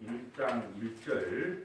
1장 1절.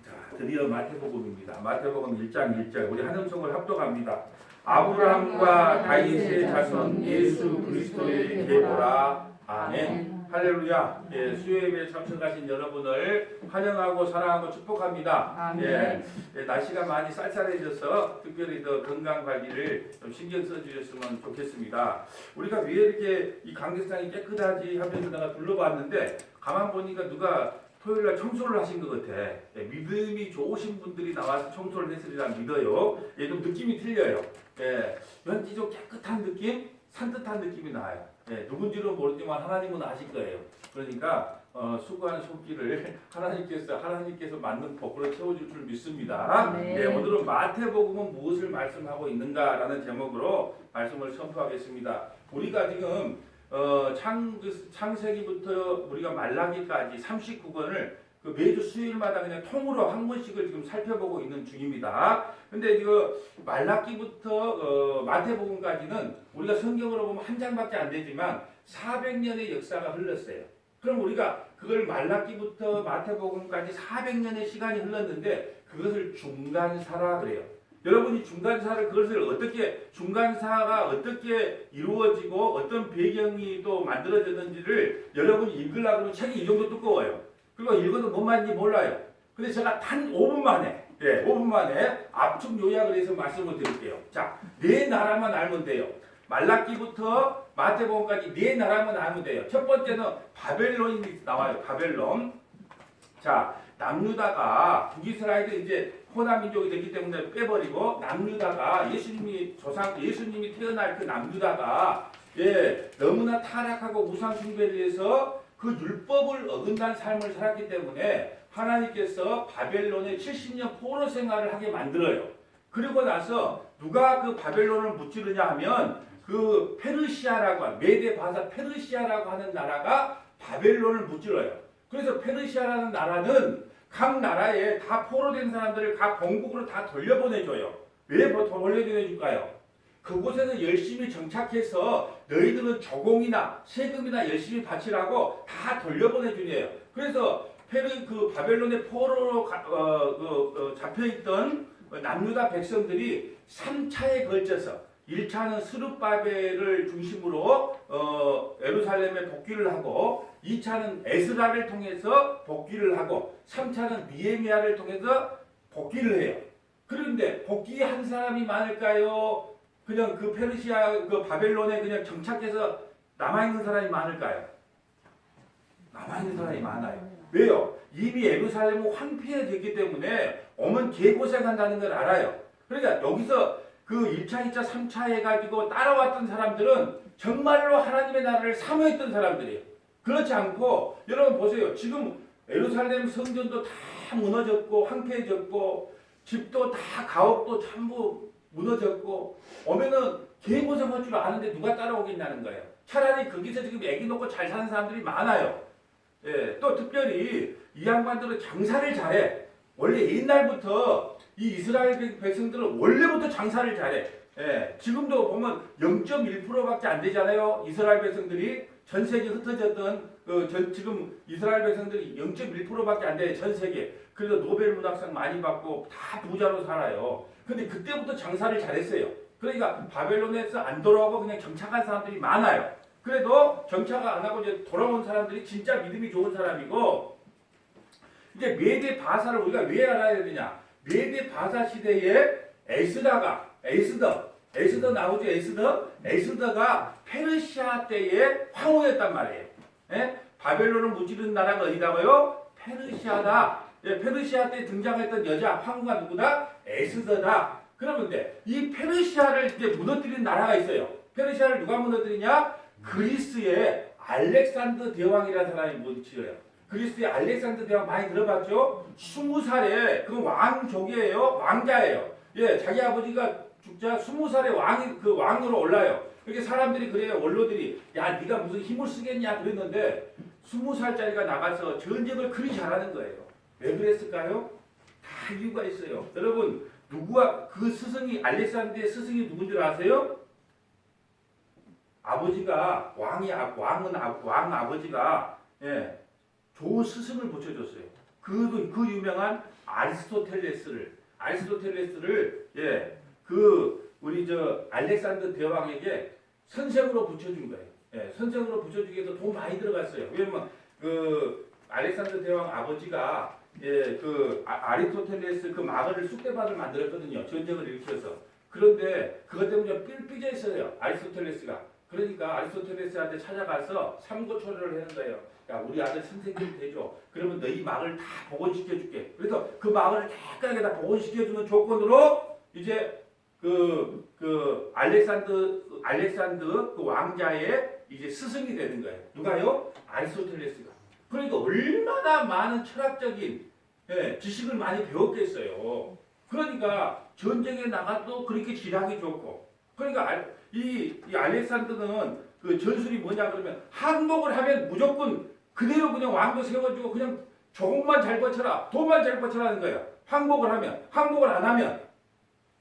자, 드디어 마태복음입니다. 마태복음 1장 1절. 우리 한음성을 합독합니다. 아브라함과 다윗의 자손 예수 그리스도의 계보라. 아멘. 할렐루야. 예, 수요예배에 참석하신 여러분을 환영하고 사랑하고 축복합니다. 예, 날씨가 많이 쌀쌀해져서 특별히 더 건강 관리를 좀 신경 써주셨으면 좋겠습니다. 우리가 왜 이렇게 이 강대상이 깨끗하지 하면서 내가 둘러봤는데 가만 보니까 누가 토요일날 청소를 하신 것 같아. 예, 믿음이 좋으신 분들이 나와서 청소를 했으리라 믿어요. 예, 좀 느낌이 틀려요. 예, 왠지 좀 깨끗한 느낌, 산뜻한 느낌이 나요. 예, 누군지는 모르지만 하나님은 아실 거예요. 그러니까 수고하는 손길을 하나님께서 맞는 복으로 채워줄 줄 믿습니다. 네. 예, 오늘은 마태복음은 무엇을 말씀하고 있는가라는 제목으로 말씀을 선포하겠습니다. 우리가 지금 창세기부터 우리가 말라기까지 39권을 그 매주 수요일마다 그냥 통으로 한 권씩을 지금 살펴보고 있는 중입니다. 근데 이거 말라기부터 마태복음까지는 우리가 성경으로 보면 한 장밖에 안 되지만 400년의 역사가 흘렀어요. 그럼 우리가 그걸 말라기부터 마태복음까지 400년의 시간이 흘렀는데 그것을 중간사라 그래요. 여러분이 중간사가 어떻게 이루어지고 어떤 배경이 또 만들어졌는지를 여러분이 읽으려고 하면 책이 이 정도 두꺼워요. 그리고 읽어도 뭔 말인지 몰라요. 근데 제가 단 5분 만에, 5분 만에 압축 요약을 해서 말씀을 드릴게요. 자, 네 나라만 알면 돼요. 말라기부터 마태복음까지 네 나라만 알면 돼요. 첫 번째는 바벨론이 나와요. 바벨론. 자, 남유다가 북이스라엘이 이제 호남 민족이 됐기 때문에 빼버리고 남유다가 예수님이 태어날 그 남유다가 너무나 타락하고 우상 숭배를 해서 그 율법을 어긋난 삶을 살았기 때문에 하나님께서 바벨론에 70년 포로 생활을 하게 만들어요. 그리고 나서 누가 그 바벨론을 무찌르냐 하면 그 페르시아라고 메데 바사 페르시아라고 하는 나라가 바벨론을 무찌러요. 그래서 페르시아라는 나라는 각 나라에 다 포로된 사람들을 각 본국으로 다 돌려보내줘요. 왜 돌려보내줄까요? 그곳에는 열심히 정착해서 너희들은 조공이나 세금이나 열심히 바치라고 다 돌려보내주네요. 그래서 그 바벨론의 포로로 잡혀있던 남유다 백성들이 3차에 걸쳐서 1차는 스룹바벨을 중심으로 예루살렘에 복귀를 하고 2차는 에스라를 통해서 복귀를 하고 3차는 니에미야를 통해서 복귀를 해요. 그런데 복귀한 사람이 많을까요? 그냥 그 페르시아 그 바벨론에 그냥 정착해서 남아있는 사람이 많을까요? 남아있는 사람이 많아요. 왜요? 이미 예루살렘은 황폐해졌기 때문에 오면 개고생한다는 걸 알아요. 그러니까 여기서 그 1차, 2차, 3차 해가지고 따라왔던 사람들은 정말로 하나님의 나라를 사모했던 사람들이에요. 그렇지 않고 여러분 보세요. 지금 예루살렘 성전도 다 무너졌고 황폐해졌고 집도 다 가옥도 전부 무너졌고 오면은 개고생할 줄 아는데 누가 따라오겠냐는 거예요. 차라리 거기서 지금 애기 놓고 잘 사는 사람들이 많아요. 또 특별히 이 양반들은 장사를 잘해. 원래 옛날부터 이 이스라엘 백성들은 원래부터 장사를 잘해. 지금도 보면 0.1%밖에 안 되잖아요. 이스라엘 백성들이 전 세계 흩어졌던 지금 이스라엘 백성들이 0.1%밖에 안 돼. 전 세계. 그래서 노벨 문학상 많이 받고 다 부자로 살아요. 근데 그때부터 장사를 잘했어요. 그러니까 바벨론에서 안 돌아오고 그냥 정착한 사람들이 많아요. 그래도 정착을 안 하고 이제 돌아온 사람들이 진짜 믿음이 좋은 사람이고 이제 메데 바사를 우리가 왜 알아야 되냐? 메데 바사 시대에 에스더 나오죠. 에스더가 페르시아 때에 황후였단 말이에요. 바벨론을 무찌르는 나라가 어디다고요? 페르시아다. 페르시아 때 등장했던 여자 황후가 누구다? 에스더다. 그러면 이 페르시아를 이제 무너뜨린 나라가 있어요. 페르시아를 누가 무너뜨리냐? 그리스의 알렉산더 대왕이라는 사람이 무너뜨려요. 그리스의 알렉산더 대왕 많이 들어봤죠? 20살에 그 왕족이에요. 왕자예요. 자기 아버지가 죽자 20살에 왕으로 올라요. 그렇게 사람들이 그래요. 원로들이 야 네가 무슨 힘을 쓰겠냐 그랬는데 20살짜리가 나가서 전쟁을 그리 잘하는 거예요. 왜 그랬을까요? 다 이유가 있어요. 여러분 누구와 그 스승이 알렉산더의 스승이 누군 줄 아세요? 아버지가 왕 아버지가 예, 좋은 스승을 붙여줬어요. 그 유명한 아리스토텔레스를 예, 그 우리 저 알렉산더 대왕에게 선생으로 붙여준 거예요. 예, 선생으로 붙여주기 위해서 돈 많이 들어갔어요. 왜냐면 그 알렉산더 대왕 아버지가 예, 그 아리스토텔레스 그 마을을 쑥대밭을 만들었거든요. 전쟁을 일으켜서. 그런데 그것 때문에 삐져 있어요. 아리스토텔레스가. 그러니까 아리스토텔레스한테 찾아가서 삼고초려를 하는 거예요. 야, 우리 아들 선생님 되죠. 그러면 너희 마을 다 복원시켜줄게. 그래서 그 마을을 깨끗하게 다 복원시켜주는 조건으로 이제 알렉산더 그 왕자의 이제 스승이 되는 거예요. 누가요? 아리스토텔레스가. 그러니까 얼마나 많은 철학적인 예, 지식을 많이 배웠겠어요. 그러니까 전쟁에 나가도 그렇게 지략이 좋고. 그러니까 이 알렉산더는 그 전술이 뭐냐 그러면 항복을 하면 무조건 그대로 그냥 왕도 세워주고 그냥 조금만 잘 버텨라, 돈만 잘 버텨라 하는 거예요. 항복을 안 하면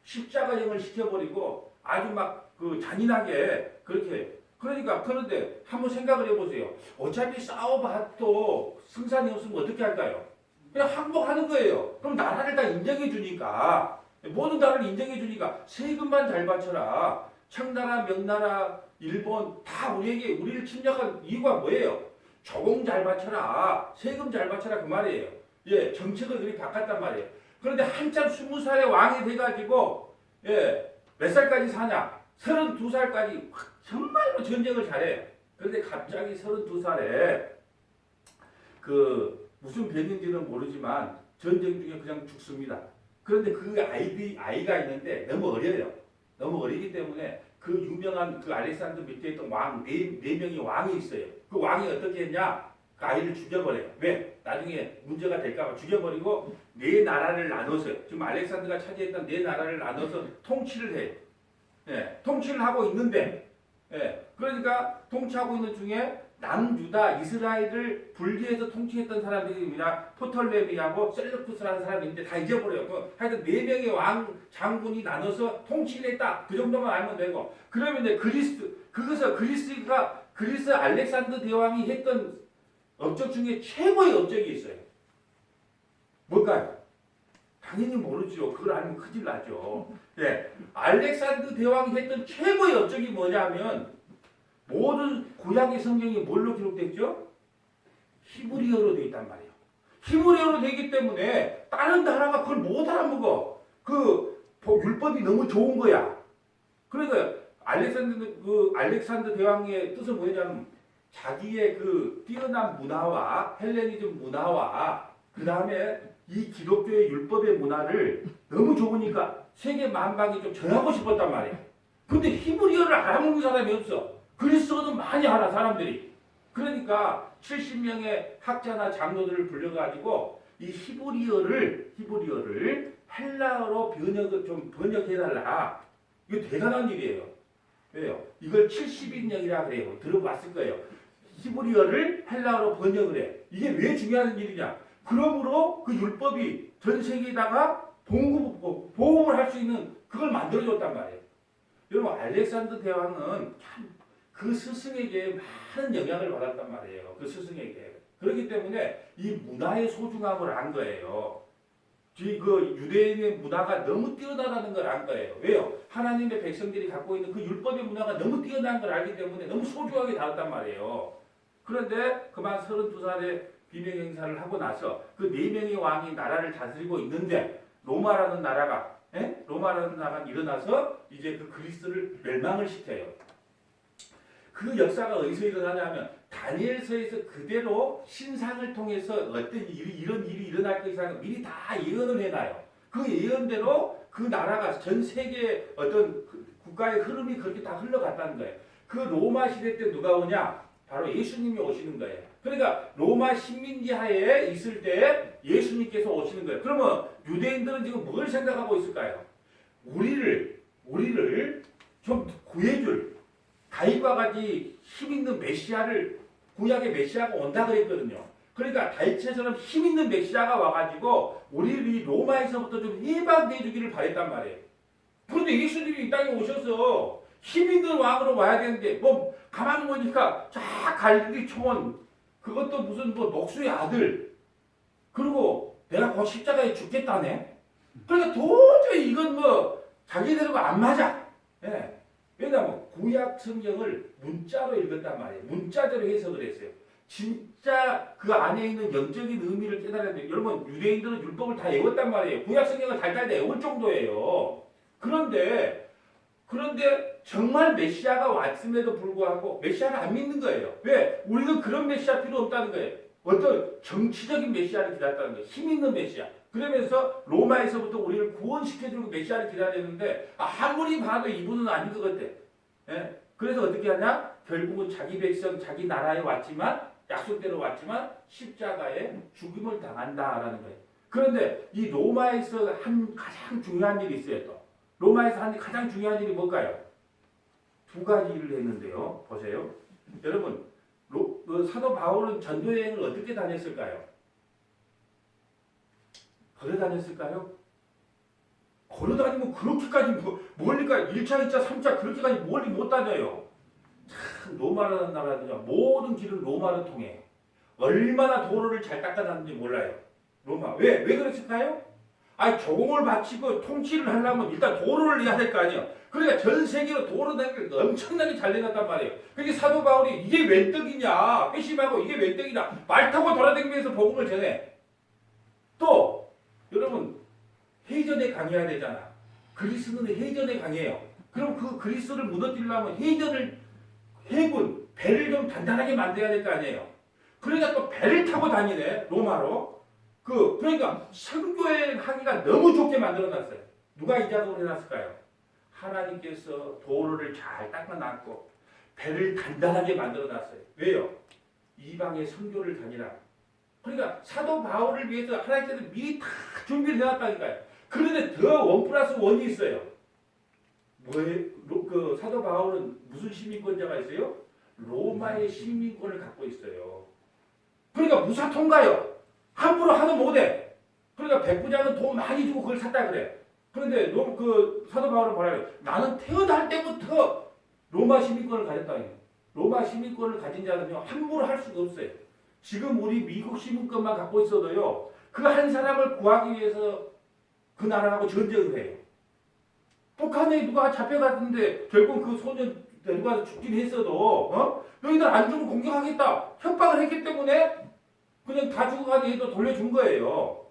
십자가형을 시켜버리고 아주 막 그 잔인하게 그렇게. 그러니까 그런데 한번 생각을 해보세요. 어차피 싸워봐도 승산이 없으면 어떻게 할까요? 그냥 항복하는 거예요. 그럼 나라를 다 인정해 주니까 모든 나라를 인정해 주니까 세금만 잘 바쳐라. 청나라, 명나라, 일본 다 우리를 침략한 이유가 뭐예요? 조공 잘 바쳐라. 세금 잘 바쳐라 그 말이에요. 예, 정책을 그렇게 바꿨단 말이에요. 그런데 한참 20살의 왕이 돼가지고 예, 몇 살까지 사냐? 32살까지 정말로 전쟁을 잘해. 그런데 갑자기 32살에 그 무슨 병인지는 모르지만 전쟁 중에 그냥 죽습니다. 그런데 그 아이가 있는데 너무 어려요. 너무 어리기 때문에 그 유명한 그 알렉산더 밑에 있던 네 명의 왕이 있어요. 그 왕이 어떻게 했냐? 그 아이를 죽여버려요. 왜? 나중에 문제가 될까봐 죽여버리고 네 나라를 나눠서요. 지금 알렉산더가 차지했던 네 나라를 나눠서 통치를 해요. 예, 통치를 하고 있는데, 예, 그러니까 통치하고 있는 중에 남유다 이스라엘을 분리해서 통치했던 사람들이 뭐냐? 포톨레미하고 셀루쿠스라는 사람이 있는데 다 잊어버려요. 하여튼 네 명의 왕 장군이 나눠서 통치를 했다. 그 정도만 알면 되고. 그러면 이제 그리스 알렉산더 대왕이 했던 업적 중에 최고의 업적이 있어요. 뭘까요? 당연히 모르죠. 그걸 알면 큰일 나죠. 예, 알렉산더 대왕이 했던 최고의 업적이 뭐냐면 모든 구약의 성경이 뭘로 기록됐죠? 히브리어로 되어 있단 말이에요. 히브리어로 되기 때문에 다른 나라가 그걸 못 알아먹어. 그 율법이 너무 좋은 거야. 그러니까 알렉산더 대왕의 뜻은 뭐냐면 자기의 그 뛰어난 문화와 헬레니즘 문화와 그 다음에 이 기독교의 율법의 문화를 너무 좋으니까 세계 만방에 좀 전하고 싶었단 말이에요. 근데 히브리어를 알아먹는 사람이 없어. 그리스어는 많이 알아 사람들이. 그러니까 70명의 학자나 장로들을 불러가지고 이 히브리어를 헬라어로 번역해달라. 이거 대단한 일이에요. 왜요? 이걸 70인령이라 그래요. 들어봤을 거예요. 히브리어를 헬라어로 번역을 해. 이게 왜 중요한 일이냐? 그러므로 그 율법이 전 세계에다가 보험을 할 수 있는 그걸 만들어줬단 말이에요. 여러분 알렉산더 대왕은 참 그 스승에게 많은 영향을 받았단 말이에요. 그 스승에게. 그렇기 때문에 이 문화의 소중함을 안 거예요. 그 유대인의 문화가 너무 뛰어나다는 걸 안 거예요. 왜요? 하나님의 백성들이 갖고 있는 그 율법의 문화가 너무 뛰어난 걸 알기 때문에 너무 소중하게 다뤘단 말이에요. 그런데 그만 32살에 비명 행사를 하고 나서 그 네 명의 왕이 나라를 다스리고 있는데 로마라는 나라가 일어나서 이제 그 그리스를 멸망을 시켜요. 그 역사가 어디서 일어나냐면 다니엘서에서 그대로 신상을 통해서 어떤 이런 일이 일어날 것이라는 미리 다 예언을 해놔요. 그 예언대로 그 나라가 전 세계 어떤 국가의 흐름이 그렇게 다 흘러갔다는 거예요. 그 로마 시대 때 누가 오냐? 바로 예수님이 오시는 거예요. 그러니까 로마 식민지 하에 있을 때 예수님께서 오시는 거예요. 그러면 유대인들은 지금 뭘 생각하고 있을까요? 우리를 좀 구해줄 다윗과 같이 힘있는 메시아를 구약의 메시아가 온다 그랬거든요. 그러니까 다윗처럼 힘있는 메시아가 와가지고 우리를 이 로마에서부터 좀 해방돼 주기를 바랬단 말이에요. 그런데 예수님이 이 땅에 오셔서 힘있는 왕으로 와야 되는데 뭐 가만 보니까 쫙 갈릴리 초원 그것도 무슨 뭐 녹수의 아들. 그리고 내가 곧 십자가에 죽겠다네. 그러니까 도저히 이건 뭐 자기들하고 안 맞아. 예. 왜냐하면 구약 성경을 문자로 읽었단 말이에요. 문자대로 해석을 했어요. 진짜 그 안에 있는 영적인 의미를 깨달아야 돼요. 여러분 유대인들은 율법을 다 외웠단 말이에요. 구약 성경을 달달 외울 정도예요. 그런데 정말 메시아가 왔음에도 불구하고 메시아를 안 믿는 거예요. 왜? 우리는 그런 메시아 필요 없다는 거예요. 어떤 정치적인 메시아를 기다렸다는 거예요. 힘 있는 메시아. 그러면서 로마에서부터 우리를 구원시켜주는 메시아를 기다렸는데 아무리 봐도 이분은 아닌 것 같아. 예? 그래서 어떻게 하냐? 결국은 자기 백성, 자기 나라에 왔지만 약속대로 왔지만 십자가에 죽임을 당한다라는 거예요. 그런데 이 로마에서 한 가장 중요한 일이 있어요. 또 로마에서 한 가장 중요한 일이 뭘까요? 두 가지 일을 했는데요. 보세요. 여러분 사도 바울은 전도 여행을 어떻게 다녔을까요? 걸어 다녔을까요? 걸어 다니면 그렇게까지 멀리까지 1차, 2차, 3차 그렇게까지 멀리 못 다녀요. 참 로마라는 나라는요. 모든 길은 로마를 통해 얼마나 도로를 잘 닦아놨는지 몰라요. 로마. 왜 그랬을까요? 아니 조공을 바치고 통치를 하려면 일단 도로를 내야 될 거 아니에요. 그러니까 전 세계로 도로 다니는 게 엄청나게 잘 내놨단 말이에요. 그러니까 사도 바울이 이게 웬 떡이냐 회심하고 이게 웬 떡이냐 말 타고 돌아다니면서 복음을 전해. 또 여러분 해전에 강해야 되잖아. 그리스는 해전에 강해요. 그럼 그 그리스를 무너뜨리려면 해군 배를 좀 단단하게 만들어야 될 거 아니에요. 그러니까 또 배를 타고 다니네 로마로. 그러니까 선교의 하기가 너무 좋게 만들어놨어요. 누가 이 작업을 해놨을까요? 하나님께서 도로를 잘 닦아놨고 배를 단단하게 만들어놨어요. 왜요? 이방의 선교를 다니라. 그러니까 사도 바울을 위해서 하나님께서 미리 다 준비를 해놨다니까요. 그런데 더 1+1이 있어요. 그 사도 바울은 무슨 시민권자가 있어요? 로마의 시민권을 갖고 있어요. 그러니까 무사 통과요. 함부로 하도 못해. 그러니까 백부장은 돈 많이 주고 그걸 샀다 그래. 그런데 사도 바울은 뭐라 그래? 나는 태어날 때부터 로마 시민권을 가졌다. 로마 시민권을 가진 자는요 함부로 할 수가 없어요. 지금 우리 미국 시민권만 갖고 있어도요 그 한 사람을 구하기 위해서 그 나라하고 전쟁을 해요. 북한에 누가 잡혀갔는데 결국 그 소년 누가 죽긴 했어도 너희들 안 주면 공격하겠다 협박을 했기 때문에 그냥 다 죽어가는 애도 돌려준 거예요.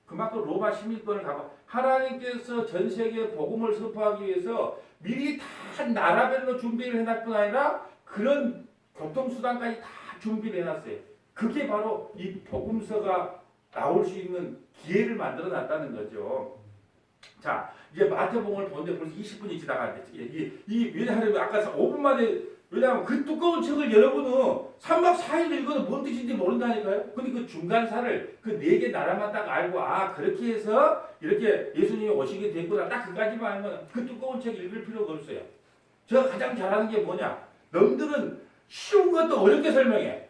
그만큼 로마 시민권을 갖고 하나님께서 전 세계에 복음을 선포하기 위해서 미리 다 나라별로 준비를 해놨 뿐 아니라 그런 교통수단까지 다 준비를 해놨어요. 그게 바로 이 복음서가 나올 수 있는 기회를 만들어 놨다는 거죠. 자, 이제 마태복음을 보는데 벌써 20분이 지나갔는데 왜냐하면 아까 5분 만에 왜냐하면 그 두꺼운 책을 여러분은 3박 4일 읽어도 뭔 뜻인지 모른다니까요. 근데 그 중간사를 그 4개 나라만 딱 알고 그렇게 해서 이렇게 예수님이 오시게 됐구나 딱 그까지만 알면 그 두꺼운 책 읽을 필요가 없어요. 제가 가장 잘하는 게 뭐냐? 너희들은 쉬운 것도 어렵게 설명해.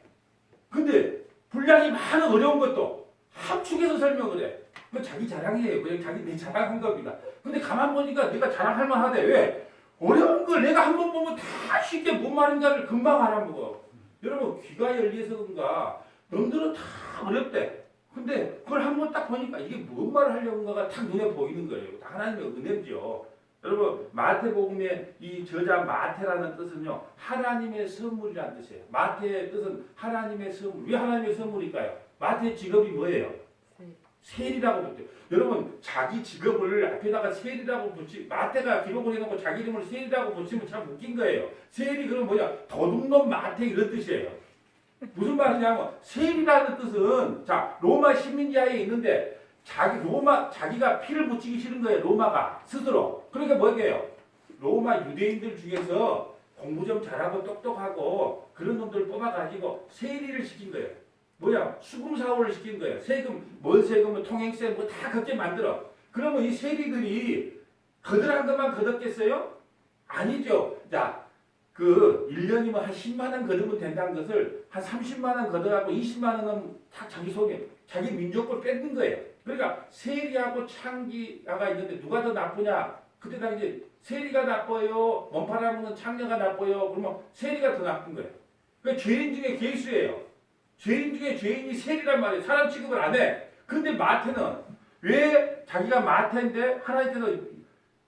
근데 분량이 많은 어려운 것도 함축해서 설명을 해. 그 자기 자랑이에요. 그냥 내 자랑한 겁니다. 근데 가만 보니까 내가 자랑할 만하대. 왜? 어려운 걸 내가 한 번 보면 다 쉽게 뭔 말인가를 금방 알아먹어. 여러분 귀가 열려서 그런가 너희들은 다 어렵대. 근데 그걸 한 번 딱 보니까 이게 뭔 말을 하려는가가 딱 눈에 보이는 거예요. 다 하나님의 은혜죠. 여러분 마태복음의 이 저자 마태라는 뜻은요 하나님의 선물이라는 뜻이에요. 마태의 뜻은 하나님의 선물. 왜 하나님의 선물일까요? 마태의 직업이 뭐예요? 세리라고 붙어요. 여러분 자기 직업을 앞에다가 세리라고 마태가 기록을 해놓고 자기 이름을 세리라고 붙이면 참 웃긴 거예요. 세리 그럼 뭐냐? 도둑놈 마태 이런 뜻이에요. 무슨 말이냐면 세리라는 뜻은 자 로마 식민지하에 있는데 자기가 피를 묻히기 싫은 거예요. 로마가 스스로. 그러니까 뭐예요? 로마 유대인들 중에서 공부 좀 잘하고 똑똑하고 그런 놈들 뽑아가지고 세리를 시킨 거예요. 뭐야? 수금사업을 시킨 거예요. 뭔 세금은 통행세 뭐 다 그렇게 만들어. 그러면 이 세리들이 거들한 것만 거뒀겠어요? 아니죠. 자, 1년이면 한 10만 원 거두면 된다는 것을 한 30만 원 거둬갖고 20만 원은 다 자기 속에, 자기 민족을 뺏는 거예요. 그러니까 세리하고 창기가 있는데 누가 더 나쁘냐? 그때 당시 세리가 나빠요? 원파라면 창녀가 나빠요? 그러면 세리가 더 나쁜 거예요. 그러니까 죄인 중에 괴수예요. 죄인 중에 죄인이 셀이란 말이에요. 사람 취급을 안 해. 근데 마태는 왜 자기가 마태인데 하나님께서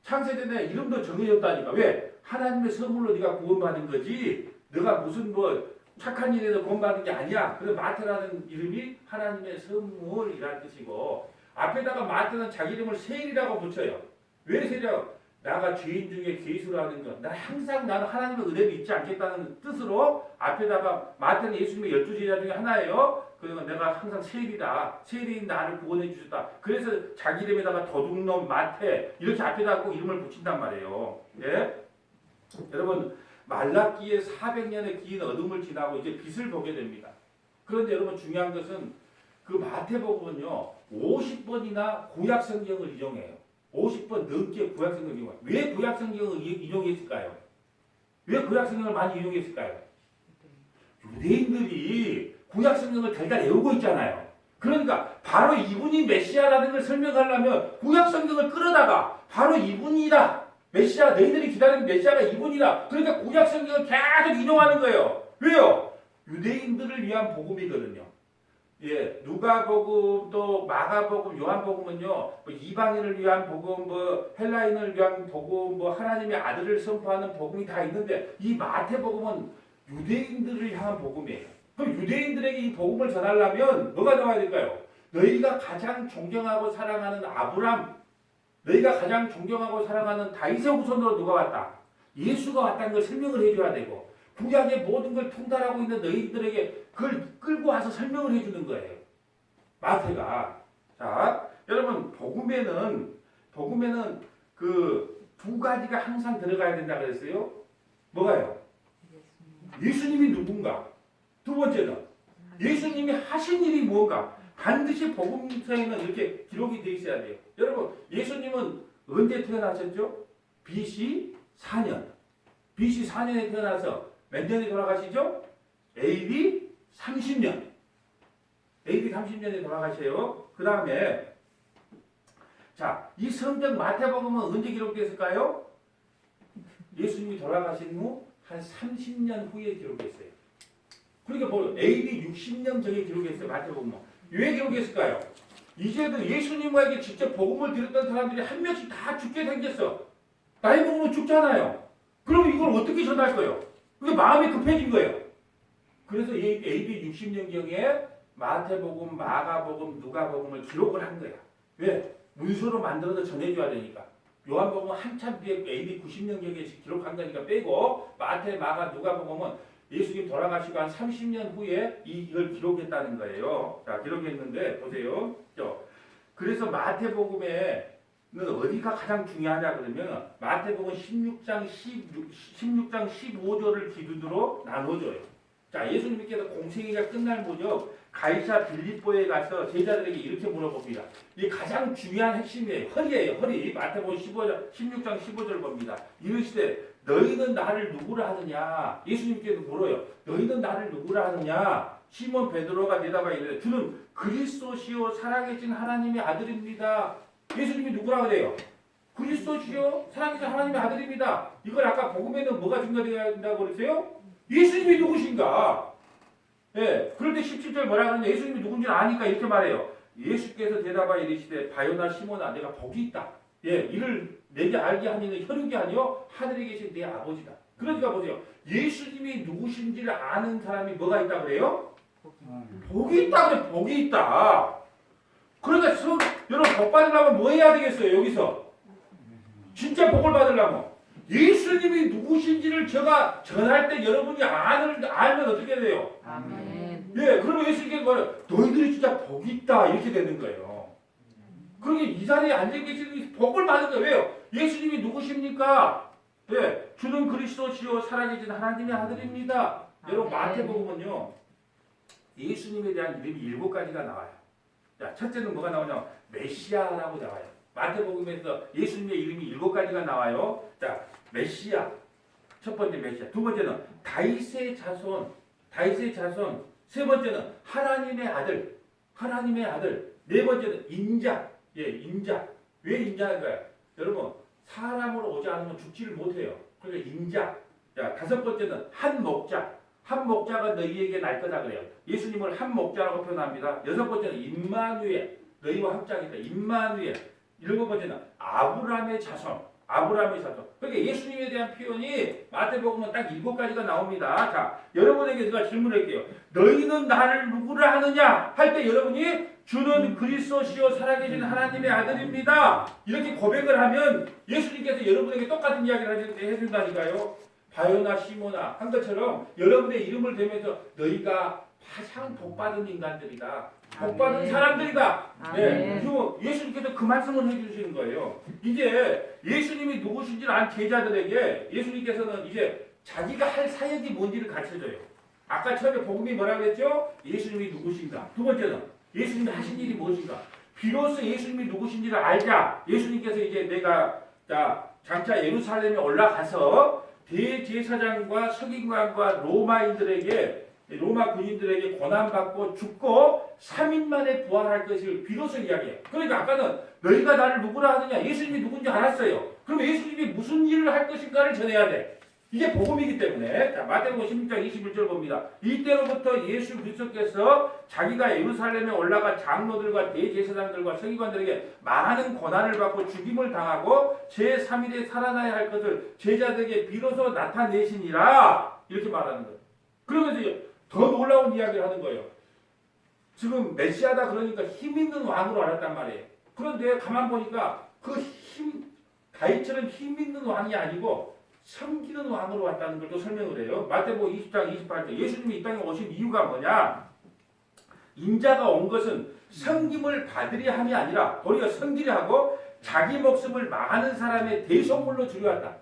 창세전에 이름도 정해졌다니까. 왜? 하나님의 선물로 네가 구원받은 거지. 네가 무슨 뭐 착한 일에서 구원받은 게 아니야. 그래서 마태라는 이름이 하나님의 선물이라는 뜻이고, 앞에다가 마태는 자기 이름을 세일이라고 붙여요. 왜 세일이라고? 나가 죄인 중에 괴수라는 것. 나는 하나님의 은혜를 잊지 않겠다는 뜻으로 앞에다가 마태는 예수님의 12제자 중에 하나예요. 그러니까 내가 항상 세일이다. 세일인 나를 구원해 주셨다. 그래서 자기 이름에다가 도둑놈 마태 이렇게 앞에다가 꼭 이름을 붙인단 말이에요. 예? 여러분 말라기에 400년의 긴 어둠을 지나고 이제 빛을 보게 됩니다. 그런데 여러분 중요한 것은 그 마태복음은요 50번이나 구약 성경을 인용해요. 50번 넘게 구약 성경을 인용해요. 왜 구약 성경을 인용했을까요? 왜 구약 성경을 많이 인용했을까요? 유대인들이 구약 성경을 달달 외우고 있잖아요. 그러니까 바로 이분이 메시아라는 걸 설명하려면 구약 성경을 끌어다가 바로 이분이다. 메시아, 너희들이 기다리는 메시아가 이분이다. 그러니까 구약 성경을 계속 인용하는 거예요. 왜요? 유대인들을 위한 복음이거든요. 예, 누가복음 또 마가복음, 요한복음은요, 뭐 이방인을 위한 복음, 뭐 헬라인을 위한 복음, 뭐 하나님의 아들을 선포하는 복음이 다 있는데 이 마태복음은 유대인들을 향한 복음이에요. 그럼 유대인들에게 이 복음을 전하려면 뭐가 나와야 될까요? 너희가 가장 존경하고 사랑하는 아브람, 너희가 가장 존경하고 사랑하는 다윗의 후손으로 누가 왔다? 예수가 왔다는 걸 설명을 해줘야 되고 구약의 모든 걸 통달하고 있는 너희들에게 그걸 끌고 와서 설명을 해주는 거예요. 마태가. 자, 여러분 복음에는 그 두 가지가 항상 들어가야 된다 그랬어요. 뭐가요? 예수님이 누군가. 두 번째는 예수님이 하신 일이 무엇인가. 반드시 복음서에는 이렇게 기록이 되어 있어야 돼요. 여러분 예수님은 언제 태어나셨죠? BC 4년. BC 4년에 태어나서 몇 년에 돌아가시죠? AD 30년. AD 30년에 돌아가셔요. 그 다음에 자, 이 성경 마태복음은 언제 기록됐을까요? 예수님이 돌아가신 후 한 30년 후에 기록했어요. 그러니까 뭐 AD 60년 전에 기록했어요. 마태복음은. 왜 기록했을까요? 이제도 예수님에게 직접 복음을 들었던 사람들이 한 명씩 다 죽게 생겼어. 나이 먹으면 죽잖아요. 그럼 이걸 어떻게 전할 거예요? 그게 마음이 급해진 거예요. 그래서 AD 60년경에 마태복음, 마가복음, 누가복음을 기록을 한 거야. 왜? 문서로 만들어서 전해줘야 되니까. 요한복음은 한참 뒤에 AD 90년경에 기록한 거니까 빼고 마태, 마가, 누가복음은 예수님 돌아가시고 한 30년 후에 이걸 기록했다는 거예요. 자, 기록했는데 보세요. 그래서 마태복음에는 어디가 가장 중요하냐 그러면 마태복음 16장 15절을 기준으로 나눠줘요. 자, 예수님께서 공생애가 끝날 무렵 가이사 빌립보에 가서 제자들에게 이렇게 물어봅니다. 이 가장 중요한 핵심이에요. 허리예요. 허리. 마태복음 16장 15절 봅니다. 이르시되 너희는 나를 누구라 하느냐. 예수님께서 물어요. 너희는 나를 누구라 하느냐. 시몬 베드로가 대답하여 이르되 주는 그리스도시요 살아계신 하나님의 아들입니다. 예수님이 누구라 그래요? 그리스도시요 살아계신 하나님의 아들입니다. 이걸 아까 복음에는 뭐가 증거되어야 된다고 그랬어요? 예수님이 누구신가? 예, 그럴 때 17절 뭐라 그러냐? 예수님이 누군지 아니까 이렇게 말해요. 예수께서 대답하여 이르시되 바요나 시몬아 내가 복이 있다. 예, 이를 내게 알게 하는 혈육이 아니요 하늘에 계신 내 아버지다. 그러니까 보세요. 예수님이 누구신지를 아는 사람이 뭐가 있다 그래요? 복이 있다 그래. 복이 있다. 그러니까 여러분 복 받으려면 뭐 해야 되겠어요? 여기서 진짜 복을 받으려면 예수님이 누구신지를 제가 전할 때 여러분이 알면 어떻게 돼요? 아멘. 예, 그러면 예수님께서 뭐래요? 너희들이 진짜 복이 있다 이렇게 되는 거예요. 그러니 이 자리에 앉아 계시는 복을 받은 거예요. 왜요? 예수님이 누구십니까? 예, 주는 그리스도시요 살아계신 하나님의 아들입니다. 여러분 마태복음은요 예수님에 대한 이름이 7가지가 나와요. 자, 첫째는 뭐가 나오냐? 메시아라고 나와요. 마태복음에서 예수님의 이름이 7가지가 나와요. 자, 메시아. 첫 번째 메시아. 두 번째는 다윗의 자손. 세 번째는 하나님의 아들. 네 번째는 인자. 예, 인자. 왜 인자인가요? 여러분, 사람으로 오지 않으면 죽지를 못해요. 그러니까 인자. 자, 다섯 번째는 한 목자. 한 목자가 너희에게 날 거다 그래요. 예수님을 한 목자라고 표현합니다. 여섯 번째는 임마누엘, 너희와 함께하겠다. 임마누엘. 일곱 번째는 아브라함의 자손. 아브라함의 자손. 그러니까 예수님에 대한 표현이 마태복음은 딱 일곱 가지가 나옵니다. 자, 여러분에게 제가 질문할게요. 너희는 나를 누구라 하느냐? 할 때 여러분이 주는 그리스도시요 살아계신 하나님의 아들입니다. 이렇게 고백을 하면 예수님께서 여러분에게 똑같은 이야기를 해준다니까요. 바요나 시모나 한 것처럼 여러분의 이름을 대면서 너희가 가장 복받은 인간들이다. 복받은 사람들이다. 네. 예수님께서 그 말씀을 해주시는 거예요. 이제 예수님이 누구신지를 안 제자들에게 예수님께서는 이제 자기가 할 사역이 뭔지를 가르쳐줘요. 아까 처음에 복음이 뭐라고 했죠? 예수님이 누구신가. 두 번째는 예수님이 하신 일이 무엇인가. 비로소 예수님이 누구신지를 알자. 예수님께서 이제 내가 장차 예루살렘에 올라가서 대제사장과 서기관과 로마 군인들에게 고난받고 죽고 3일 만에 부활할 것을 비로소 이야기해요. 그러니까 아까는 너희가 나를 누구라 하느냐. 예수님이 누군지 알았어요. 그럼 예수님이 무슨 일을 할 것인가를 전해야 돼. 이게 복음이기 때문에 자, 마태복음 16장 21절 봅니다. 이때로부터 예수 그리스도께서 자기가 예루살렘에 올라가 장로들과 대제사장들과 서기관들에게 많은 고난을 받고 죽임을 당하고 제3일에 살아나야 할 것을 제자들에게 비로소 나타내시니라 이렇게 말하는 거예요. 그러면서 더 놀라운 이야기를 하는 거예요. 지금 메시아다 그러니까 힘 있는 왕으로 알았단 말이에요. 그런데 가만 보니까 다윗처럼 힘 있는 왕이 아니고 섬기는 왕으로 왔다는 걸 또 설명을 해요. 마태복음 20장 28절 예수님이 이 땅에 오신 이유가 뭐냐? 인자가 온 것은 섬김을 받으리 함이 아니라 도리어 섬기려 하고 자기 목숨을 많은 사람의 대속물로 주려 한다.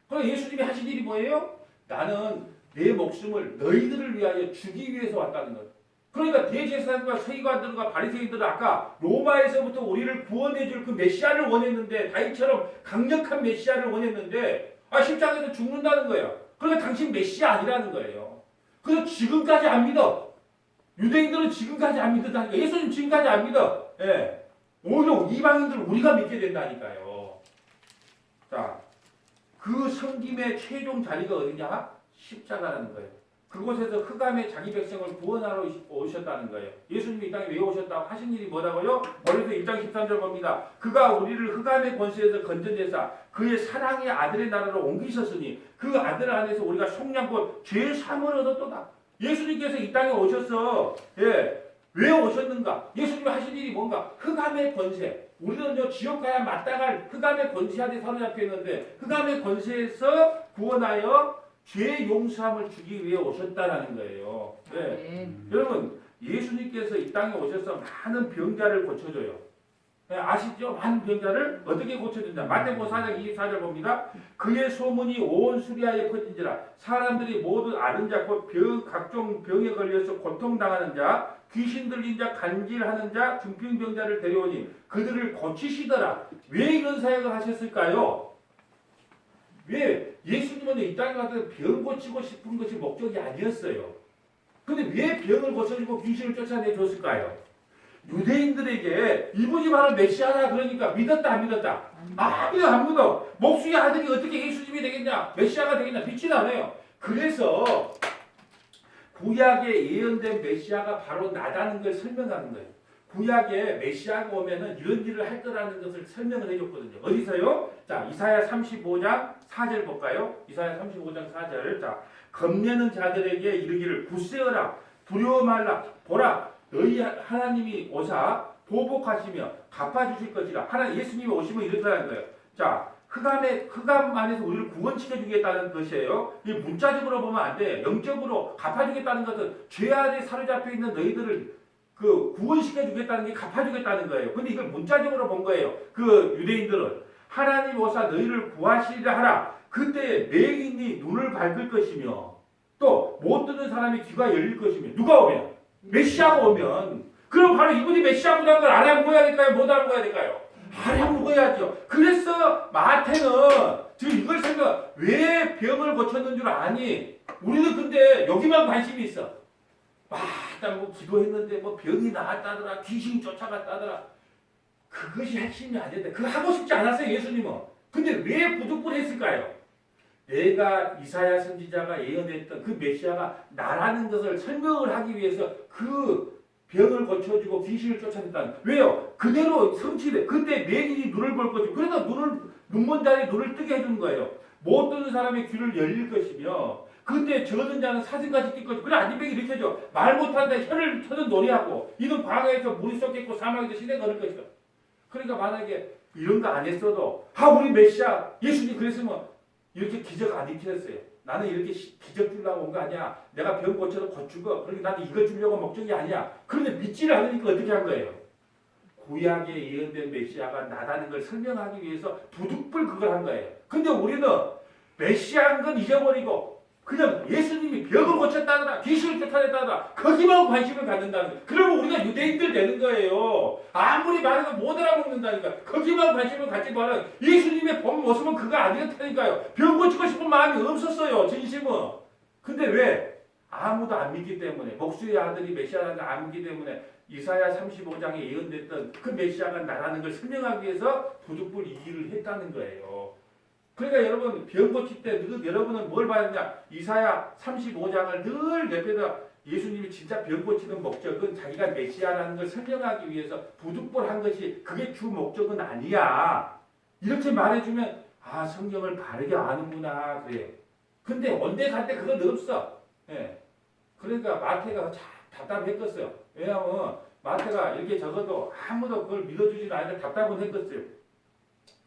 그럼 예수님이 하신 일이 뭐예요? 나는 내 목숨을 너희들을 위하여 주기 위해서 왔다는 거예요. 그러니까 대제사장과 서기관들과 바리새인들은 아까 로마에서부터 우리를 구원해 줄 그 메시아를 원했는데 다윗처럼 강력한 메시아를 원했는데 십자가에서 죽는다는 거예요. 그러니까 당신 메시아 아니라는 거예요. 그래서 지금까지 안 믿어. 유대인들은 지금까지 안 믿는다니까. 예수님 지금까지 안 믿어. 예. 오히려 이방인들 우리가 믿게 된다니까요. 자, 그 섬김의 최종 자리가 어디냐? 십자가라는 거예요. 그곳에서 흑암의 자기 백성을 구원하러 오셨다는 거예요. 예수님이 이 땅에 왜 오셨다고 하신 일이 뭐라고요? 머리에서 1장 13절 봅니다. 그가 우리를 흑암의 권세에서 건져내사 그의 사랑의 아들의 나라로 옮기셨으니 그 아들 안에서 우리가 속량곧 죄 사함을 얻었도다. 예수님께서 이 땅에 오셔서 왜 오셨는가? 예수님이 하신 일이 뭔가? 흑암의 권세. 우리는 지옥 가야 마땅할 흑암의 권세 안에 사로잡혀 있는데 흑암의 권세에서 구원하여 죄 용서함을 주기 위해 오셨다라는 거예요. 네. 여러분 예수님께서 이 땅에 오셔서 많은 병자를 고쳐줘요. 네, 아시죠? 많은 병자를 어떻게 고쳐준다. 마태복음 4장 24절 봅니다. 그의 소문이 온 수리아에 퍼진지라 사람들이 모두 아른 자 곧 각종 병에 걸려서 고통당하는 자 귀신 들린 자 간질하는 자 중풍병자를 데려오니 그들을 고치시더라. 왜 이런 사역을 하셨을까요? 왜 예수님은 이 땅에 와서 병 고치고 싶은 것이 목적이 아니었어요. 근데 왜 병을 고쳐주고 귀신을 쫓아내 줬을까요? 유대인들에게 이분이 바로 메시아다 그러니까 믿었다 안 믿었다? 안 믿어. 목수의 아들이 어떻게 예수님이 되겠냐? 메시아가 되겠냐? 빛이 나네요. 그래서 구약에 예언된 메시아가 바로 나다는 걸 설명하는 거예요. 구약에 메시아가 오면은 이런 일을 할 거라는 것을 설명을 해줬거든요. 어디서요? 자, 이사야 35장 4절 볼까요? 이사야 35장 4절. 자, 겁내는 자들에게 이르기를 굳세어라 두려워 말라 보라 너희 하나님이 오사 보복하시며 갚아주실 것이라. 예수님이 오시면 이렇다는 거예요. 자, 흑암 안에서 우리를 구원시켜주겠다는 것이에요. 이 문자적으로 보면 안 돼. 영적으로 갚아주겠다는 것은 죄 아래 사로잡혀 있는 너희들을 구원시켜주겠다는 게 갚아주겠다는 거예요. 근데 이걸 문자적으로 본 거예요. 그 유대인들은 하나님 오사 너희를 구하시리라 하라. 그때 맹인이 눈을 밝을 것이며 또 못 듣는 사람의 귀가 열릴 것이며 누가 오면? 메시아가 오면. 그럼 바로 이분이 메시아구라는 걸 알아먹어야 될까요? 못 알아먹어야 될까요? 알아먹어야죠. 그래서 마태는 지금 이걸 왜 병을 고쳤는 줄 아니? 우리는 근데 여기만 관심이 있어. 뭐 기도했는데 병이 나았다더라 귀신이 쫓아갔다더라. 그것이 핵심이 아닌데 그거 하고 싶지 않았어요 예수님은. 근데 왜 부득불 했을까요? 내가 이사야 선지자가 예언했던 그 메시아가 나라는 것을 설명을 하기 위해서 그 병을 고쳐주고 귀신을 쫓아냈다는. 왜요? 그대로 성취돼. 그때 매인이 눈을 볼 것이고, 그래서 눈먼 자의 눈을 뜨게 해준 거예요. 못 듣는 사람의 귀를 열릴 것이며, 그때 저는 자는 사슴같이 뛸 것이고, 그래 안진뱅이 이렇게 하죠. 말 못하는데 혀를 터는 노래하고, 이는 광야에서 물이 쏟겠고 사막에서 시내 걸을 것이다. 그러니까 만약에 이런 거 안 했어도, 우리 메시아 예수님 그랬으면 이렇게 기적 안 일으켰어요. 나는 이렇게 기적 주려고 온 거 아니야. 내가 병 고쳐도 곧 죽어. 그러니까 나는 이거 주려고 목적이 아니야. 그런데 믿지를 않으니까 어떻게 한 거예요? 구약에 예언된 메시아가 나다는 걸 설명하기 위해서 부득불 그걸 한 거예요. 근데 우리는 메시아인 건 잊어버리고 그냥 예수님이 병을 고쳤다더라, 귀신을 쫓아냈다더라, 거기만 관심을 갖는다는 거예요. 그러면 우리가 유대인들 되는 거예요. 아무리 말해도 못 알아먹는다니까. 거기만 관심을 갖지 말아. 예수님의 본 모습은 그거 아니었다니까요. 병 고치고 싶은 마음이 없었어요, 진심은. 근데 왜? 아무도 안 믿기 때문에, 목수의 아들이 메시아라는 걸 안 믿기 때문에 이사야 35장에 예언됐던 그 메시아가 나라는 걸 설명하기 위해서 부득불 이 일을 했다는 거예요. 그러니까 여러분 병 고칠 때 여러분은 뭘 봐야 되냐? 이사야 35장을 늘 옆에다 예수님이 진짜 병 고치는 목적은 자기가 메시아라는 걸 설명하기 위해서 부득불한 것이 그게 주 목적은 아니야. 이렇게 말해주면 성경을 바르게 아는구나 그래요. 근데 온데 간데 그건 없어. 예. 그러니까 마태가 답답했겠어요. 왜냐하면 마태가 이렇게 적어도 아무도 그걸 믿어주지도 않으니까 답답은 했겠어요.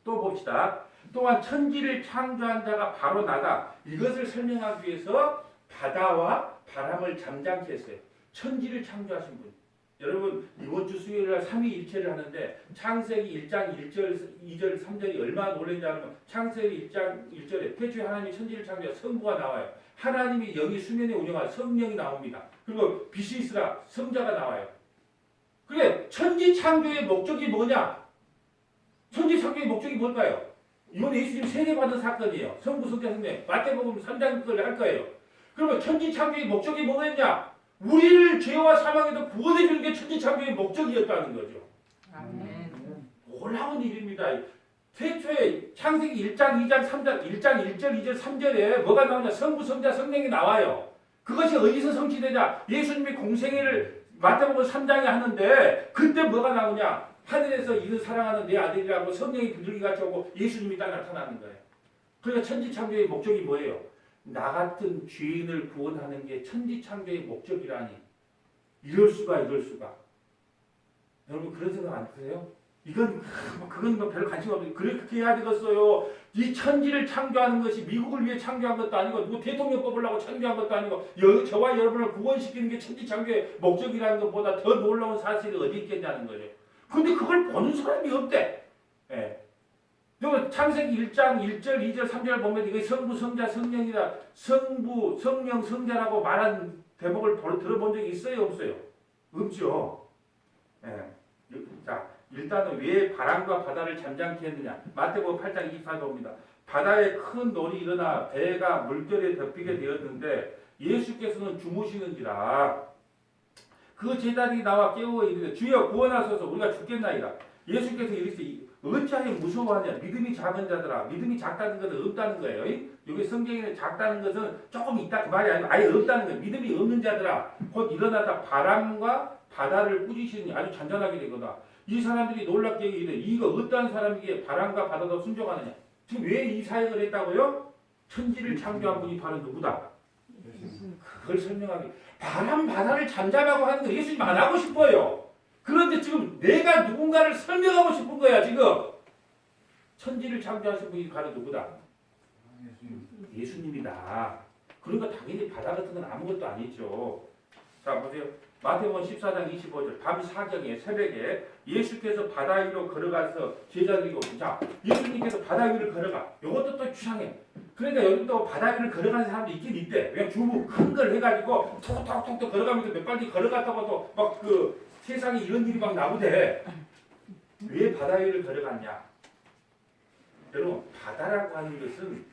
또 봅시다. 또한 천지를 창조한 자가 바로 나다. 이것을 설명하기 위해서 바다와 바람을 잠잠케 했어요. 천지를 창조하신 분. 여러분 이번 주 수요일날 삼위일체를 하는데 창세기 1장 1절, 2절, 3절이 얼마나 놀라는지 알면 창세기 1장 1절에 태초에 하나님이 천지를 창조해 성부가 나와요. 하나님이 영이 수면에 운영할 성령이 나옵니다. 그리고 빛이 있으라 성자가 나와요. 그래 천지 창조의 목적이 뭐냐? 천지 창조의 목적이 뭘까요? 이건 예수님 세례받은 사건이에요. 성부, 성자, 성령. 마태복음 3장 걸 할 거예요. 그러면 천지 창조의 목적이 뭐겠냐? 우리를 죄와 사망에서 구원해 주는 게 천지 창조의 목적이었다는 거죠. 아멘. 놀라운 일입니다. 태초에 창세기 1장, 2장, 3장, 1장 1절, 2절, 3절에 뭐가 나오냐? 성부, 성자, 성령이 나와요. 그것이 어디서 성취되냐? 예수님이 공생애를 마태복음 3장에 하는데 그때 뭐가 나오냐? 하늘에서 이를 사랑하는 내 아들이라고 성령이 비둘기같이 오고 예수님이 딱 나타나는 거예요. 그러니까 천지창조의 목적이 뭐예요? 나 같은 죄인을 구원하는 게 천지창조의 목적이라니. 이럴 수가. 여러분 그런 생각 안 드세요? 그건 별 관심 없어요. 그렇게 해야 되겠어요. 이 천지를 창조하는 것이 미국을 위해 창조한 것도 아니고 누구 대통령 뽑으려고 창조한 것도 아니고 저와 여러분을 구원시키는 게 천지창조의 목적이라는 것보다 더 놀라운 사실이 어디 있겠냐는 거죠. 근데 그걸 보는 사람이 없대. 예. 창세기 1장 1절, 2절, 3절 보면 이게 성부, 성자, 성령이다. 성부, 성령, 성자라고 말한 대목을 들어본 적이 있어요? 없어요? 없죠. 예. 자, 일단은 왜 바람과 바다를 잠잠케 했느냐? 마태복음 8장 24절 봅니다. 바다에 큰 놀이 일어나 배가 물결에 덮이게 되었는데 예수께서는 주무시는지라 그 제자들이 나와 깨워 이르되 주여 구원하소서 우리가 죽겠나이다. 예수께서 이르시되 어찌하여 무서워하냐? 믿음이 작은 자들아. 믿음이 작다는 것은 없다는 거예요. 여기 성경에는 작다는 것은 조금 있다 그 말이 아니고 아예 없다는 거예요. 믿음이 없는 자들아 곧 일어나다 바람과 바다를 꾸짖으니 아주 잔잔하게 되거다. 이 사람들이 놀랍게 이르되 이가 어떠한 사람이기에 바람과 바다도 순종하느냐? 지금 왜 이 사역을 했다고요? 천지를 창조한 분이 바로 누구다? 그걸 설명하기. 바람 바다를 잠잠하고 하는 거 예수님 안 하고 싶어요. 그런데 지금 내가 누군가를 설명하고 싶은 거야 지금. 천지를 창조하신 분이 바로 누구다? 예수님이다. 그러니까 당연히 바다 같은 건 아무것도 아니죠. 자 보세요. 마태복음 14장 25절 밤 사경에 새벽에 예수께서 바다 위로 걸어가서 제자들이 오고 자 예수님께서 바다 위를 걸어가. 이것도 또 추상해. 그러니까 여기 또 바다 위를 걸어가는 사람도 있긴 있대. 왜 주부 큰 걸 해가지고 톡톡톡톡 걸어가면서 몇 바퀴 걸어갔다고 또 막 그 세상에 이런 일이 막 나오대. 왜 바다 위를 걸어갔냐? 여러분 바다라고 하는 것은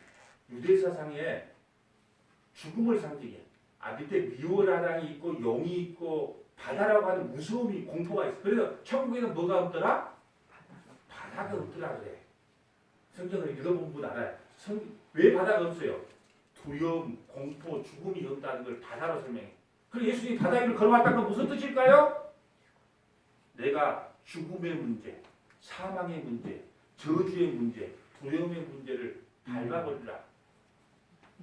유대 사상에 죽음을 상징해. 밑에 미워라랑이 있고 용이 있고 바다라고 하는 무서움이 공포가 있어. 그래서 천국에는 뭐가 없더라? 바다가 없더라 그래. 성경을 읽어본 분 알아요. 왜 바다가 없어요? 두려움, 공포, 죽음이 없다는 걸 바다로 설명해. 그리고 예수님이 바다 위를 걸어왔다는 건 무슨 뜻일까요? 내가 죽음의 문제, 사망의 문제, 저주의 문제, 두려움의 문제를 밟아버리라.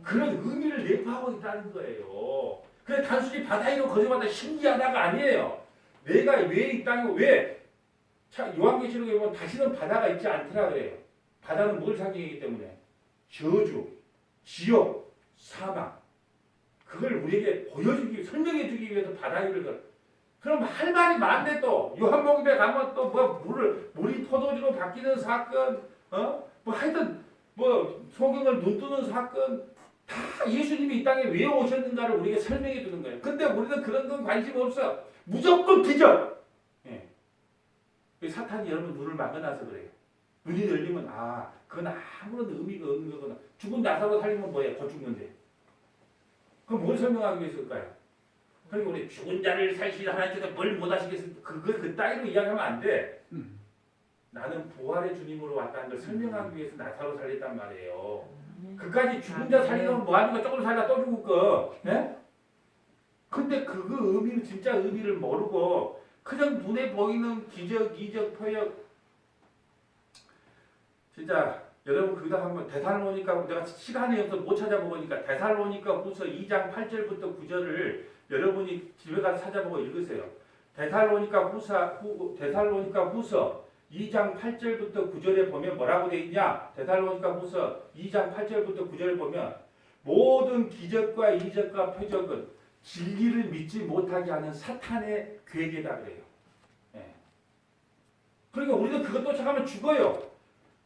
그런 의미를 내포하고 있다는 거예요. 그래 단순히 바다 위로 걸어왔다 신기하다가 아니에요. 내가 왜 이 땅에 왜 요한계시록에 보면 다시는 바다가 있지 않더라 그래요. 바다는 뭘 상징이기 때문에 저주, 지옥, 사망 그걸 우리에게 보여주기 설명해주기 위해서 바다 위를 걸. 그럼 할 말이 많네 또 요한복음에 가면 또 뭐 물이 포도주로 바뀌는 사건, 뭐 하여튼 뭐 소경을 눈뜨는 사건 다 예수님이 이 땅에 왜 오셨는가를 우리에게 설명해 주는 거예요. 근데 우리는 그런 건 관심 없어. 무조건 기적. 예. 사탄이 여러분 눈을 막아놔서 그래요. 눈이 열리면 그건 아무런 의미가 없는 거구나. 죽은 나사로 살리면 뭐야? 곧 죽는데. 그럼 뭘 설명하기 위해서일까요? 그러니까 우리 죽은 자를 살시는 하나님께서 뭘 못하시겠습니까? 그 따위로 이야기하면 안 돼. 나는 부활의 주님으로 왔다는 걸 설명하기 위해서 나사로 살렸단 말이에요. 그까지 죽은 자 살리면 뭐하니까 조금 살다 또 죽을 거. 예? 근데 그 의미는 진짜 의미를 모르고 그냥 눈에 보이는 기적, 이적, 표적 진짜 여러분 거기다 한번 데살로니가 내가 시간이 없어서 못 찾아보니까 데살로니가 후서 2장 8절부터 9절을 여러분이 집에 가서 찾아보고 읽으세요. 데살로니가 후서 2장 8절부터 9절에 보면 뭐라고 되어 있냐? 데살로니가 후서 2장 8절부터 9절을 보면 모든 기적과 이적과 표적은 진리를 믿지 못하게 하는 사탄의 계획이다 그래요. 예. 그러니까 우리는 그것 쫓아가면 죽어요.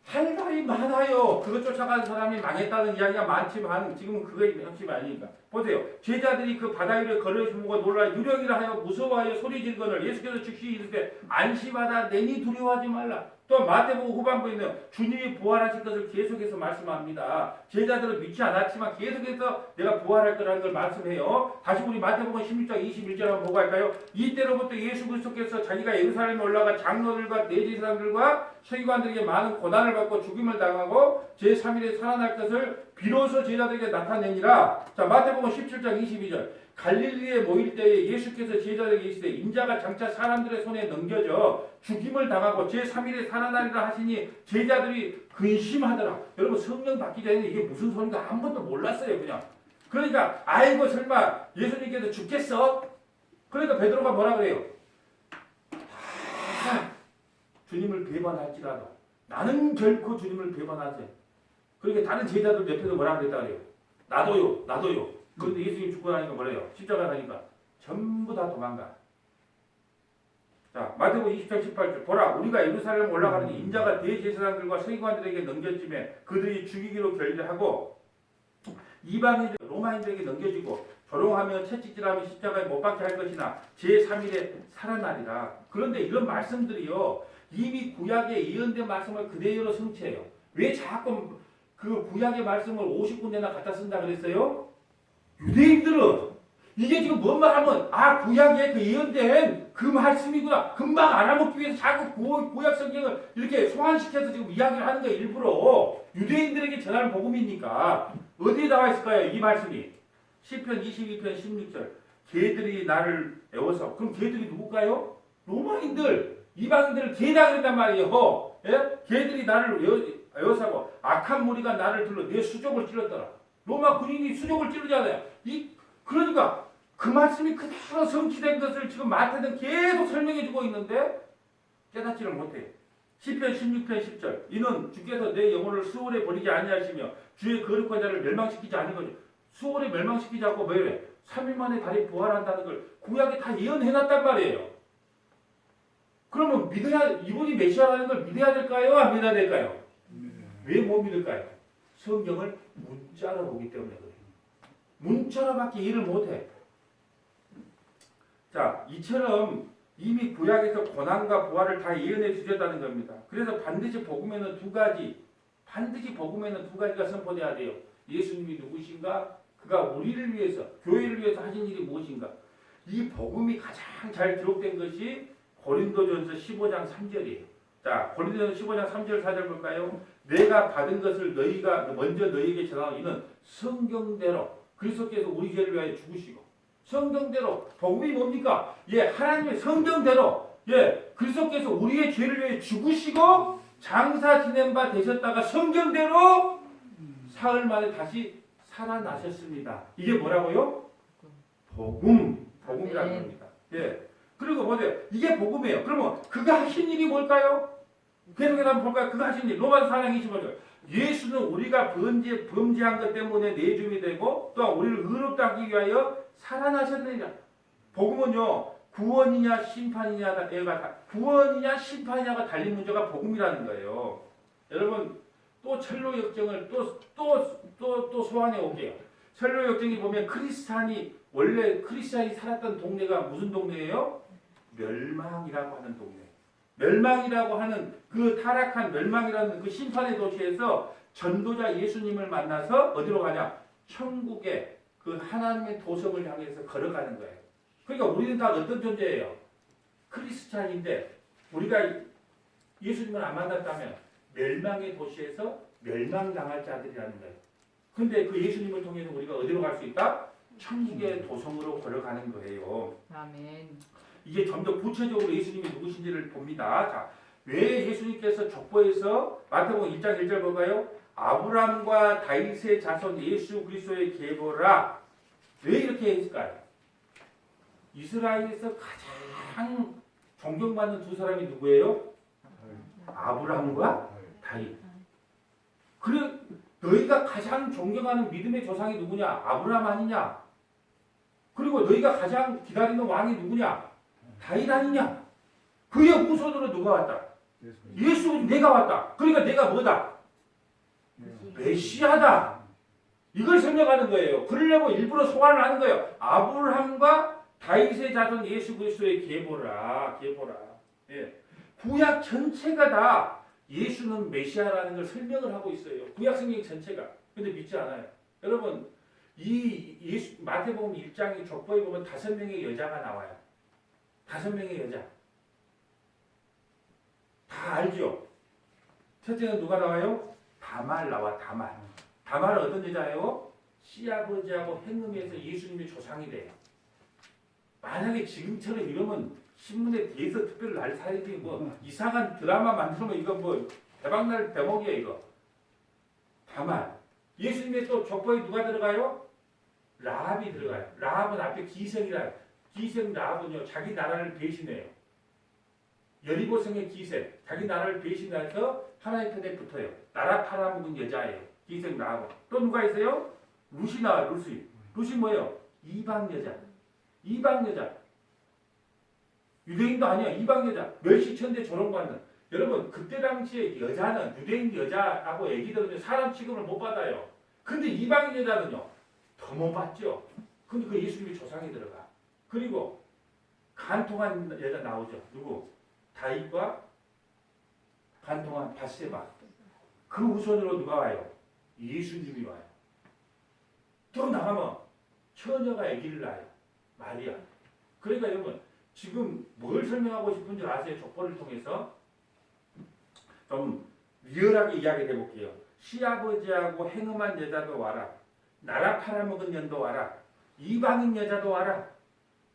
할 말이 많아요. 그것 쫓아가는 사람이 망했다는 이야기가 많지만 지금은 그게 핵심이 아니니까. 보세요. 제자들이 그 바다 위를 걸어주고 놀라 유령이라 하여 무서워하여 소리 지르거늘 예수께서 즉시 이르되 안심하라 내니 두려워하지 말라. 또 마태복음 후반부에 있는 주님이 부활하실 것을 계속해서 말씀합니다. 제자들은 믿지 않았지만 계속해서 내가 부활할 거라는 걸 말씀해요. 다시 우리 마태복음 16장 21절 한번 보고 할까요? 이때로부터 예수 그리스도께서 자기가 예루살렘에 올라가 장로들과 대제사장들과 서기관들에게 많은 고난을 받고 죽임을 당하고 제3일에 살아날 것을 비로소 제자들에게 나타내니라. 자, 마태복음 17장 22절. 갈릴리에 모일 때에 예수께서 제자들에게 이르시되 인자가 장차 사람들의 손에 넘겨져 죽임을 당하고 제3일에 살아나리라 하시니 제자들이 근심하더라. 여러분 성령 받기 전에 이게 무슨 소리인가 아무것도 몰랐어요. 그냥. 그러니까 아이고 설마 예수님께서 죽겠어? 그러니까 베드로가 뭐라 그래요? 주님을 배반할지라도 나는 결코 주님을 배반하지. 그러니까 다른 제자들 옆에서 뭐라 그랬다 그래요? 나도요. 그런데 예수님 죽고 나니까 뭐래요? 십자가 가니까 전부 다 도망가. 자, 마태복음 20장 18절 보라 우리가 예루살렘 올라가는 인자가 대제사장들과 서기관들에게 넘겨지매 그들이 죽이기로 결정하고 이방인들 로마인들에게 넘겨지고 조롱하며 채찍질하며 십자가에 못 박게 할 것이나 제3일에 살아나리라. 그런데 이런 말씀들이요 이미 구약에 예언된 말씀을 그대로 성취해요. 왜 자꾸 그 구약의 말씀을 50군데나 갖다 쓴다 그랬어요? 유대인들은 이게 지금 뭔 말하면 구약에 그 예언된 그 말씀이구나 금방 알아먹기 위해서 자꾸 구약 성경을 이렇게 소환시켜서 지금 이야기를 하는 거예요. 일부러 유대인들에게 전하는 복음이니까. 어디에 나와 있을까요? 이 말씀이 시편 22편 16절 개들이 나를 애워서. 그럼 개들이 누굴까요? 로마인들 이방인들을 개다 그랬단 말이에요. 예? 개들이 나를 애워싸고 악한 무리가 나를 둘러 내 수족을 찔렀더라. 로마 군인이 수족을 찌르잖아요. 그러니까 그 말씀이 그대로 성취된 것을 지금 마태는 계속 설명해주고 있는데 깨닫지를 못해요. 시편 16편 10절 이는 주께서 내 영혼을 수월에 버리지 아니하시며 주의 거룩한 자를 멸망시키지 않은 거죠. 수월에 멸망시키지 않고 뭐래? 3일 만에 다시 부활한다는 걸 구약에 다 예언해놨단 말이에요. 그러면 이분이 메시아라는 걸 믿어야 될까요? 안 믿어야 될까요? 왜 못 믿을까요? 성경을 문자로 보기 때문에 그래요. 문자로밖에 이해를 못해. 자, 이처럼 이미 구약에서 고난과 부활을 다 예언해 주셨다는 겁니다. 그래서 반드시 복음에는 두 가지가 선포돼야 돼요. 예수님이 누구신가? 그가 우리를 위해서, 교회를 위해서 하신 일이 무엇인가? 이 복음이 가장 잘 기록된 것이 고린도전서 15장 3절이에요. 자, 고린도전서 15장 3절 4절 볼까요? 내가 받은 것을 너희가 먼저 너희에게 전하노 이는 성경대로 그리스도께서 우리 죄를 위하여 죽으시고 성경대로 복음이 뭡니까? 예, 하나님의 성경대로 예, 그리스도께서 우리의 죄를 위하여 죽으시고 장사 지낸 바 되셨다가 성경대로 사흘 만에 다시 살아나셨습니다. 이게 뭐라고요? 복음이라는 겁니다. 예. 그리고 뭐죠? 이게 복음이에요. 그러면 그가 하신 일이 뭘까요? 계속해서 한번 볼까요? 그가 하신 일. 로마서 4장 25절. 예수는 우리가 범죄한 것 때문에 내줌이 되고 또한 우리를 의롭다 하기 위하여 살아나셨느니라. 복음은요. 구원이냐 심판이냐가 달린 문제가 복음이라는 거예요. 여러분 또 철로 역정을 또 소환해 올게요. 철로 역정이 보면 원래 크리스찬이 살았던 동네가 무슨 동네예요? 멸망이라고 하는 동네. 멸망이라고 하는 그 타락한 멸망이라는 그 심판의 도시에서 전도자 예수님을 만나서 어디로 가냐? 천국의 그 하나님의 도성을 향해서 걸어가는 거예요. 그러니까 우리는 다 어떤 존재예요? 크리스찬인데 우리가 예수님을 안 만났다면 멸망의 도시에서 멸망당할 자들이라는 거예요. 근데 그 예수님을 통해서 우리가 어디로 갈 수 있다? 천국의 도성으로 걸어가는 거예요. 아멘. 이게 좀 더 구체적으로 예수님이 누구신지를 봅니다. 자, 왜 예수님께서 족보에서 마태복음 1장 1절 볼까요? 아브람과 다윗의 자손 예수 그리스도의 계보라. 왜 이렇게 했을까요? 이스라엘에서 가장 존경받는 두 사람이 누구예요? 아브람과 다윗. 그래 너희가 가장 존경하는 믿음의 조상이 누구냐? 아브람 아니냐? 그리고 너희가 가장 기다리는 왕이 누구냐? 다윗 아니냐? 그의 후손으로 누가 왔다? 예수 내가 왔다. 그러니까 내가 뭐다? 메시아다. 이걸 설명하는 거예요. 그러려고 일부러 소환을 하는 거예요. 아브람과 다윗의 자손 예수 그리스도의 계보라. 예. 구약 전체가 다 예수는 메시아라는 걸 설명을 하고 있어요. 구약 성경 전체가. 근데 믿지 않아요. 여러분 이 마태복음 1장의 족보에 보면 5명의 여자가 나와요. 5명의 여자. 다 알죠? 첫째는 누가 나와요? 다말 나와. 다말은 어떤 여자예요? 시아버지하고 행음에서 예수님의 조상이 돼요. 만약에 지금처럼 이러면 신문에 뒤에서 특별히 날 사야지 뭐 이상한 드라마 만들면 이거 뭐 대박날 대목이야 이거. 다만 예수님의 또 족보에 누가 들어가요? 라합이 들어가요. 라합은 앞에 기생이라. 기생 라합은요 자기 나라를 배신해요. 여리고성의 기생 자기 나라를 배신해서 하나님 편에 붙어요. 나라 팔아먹은 여자예요. 기생 라합은. 또 누가 있어요? 루시 나와. 루시 뭐예요? 이방 여자. 유대인도 아니야. 이방 여자. 멸시천대 조롱받는. 여러분 그때 당시에 여자는 유대인 여자라고 얘기들은 사람 취급을 못 받아요. 근데 이방 여자는요 더 못 받죠. 근데 그 예수님이 조상이 들어가. 그리고 간통한 여자 나오죠. 누구? 다윗과 간통한 밧세바. 그 후손으로 누가 와요? 예수님이 와요. 또 나가면 처녀가 아기를 낳아요. 마리아. 그러니까 여러분 지금 뭘 설명하고 싶은 줄 아세요? 족보를 통해서 좀 리얼하게 이야기해 볼게요. 시아버지하고 행음한 여자도 와라. 나라 팔아먹은 년도 와라. 이방인 여자도 와라.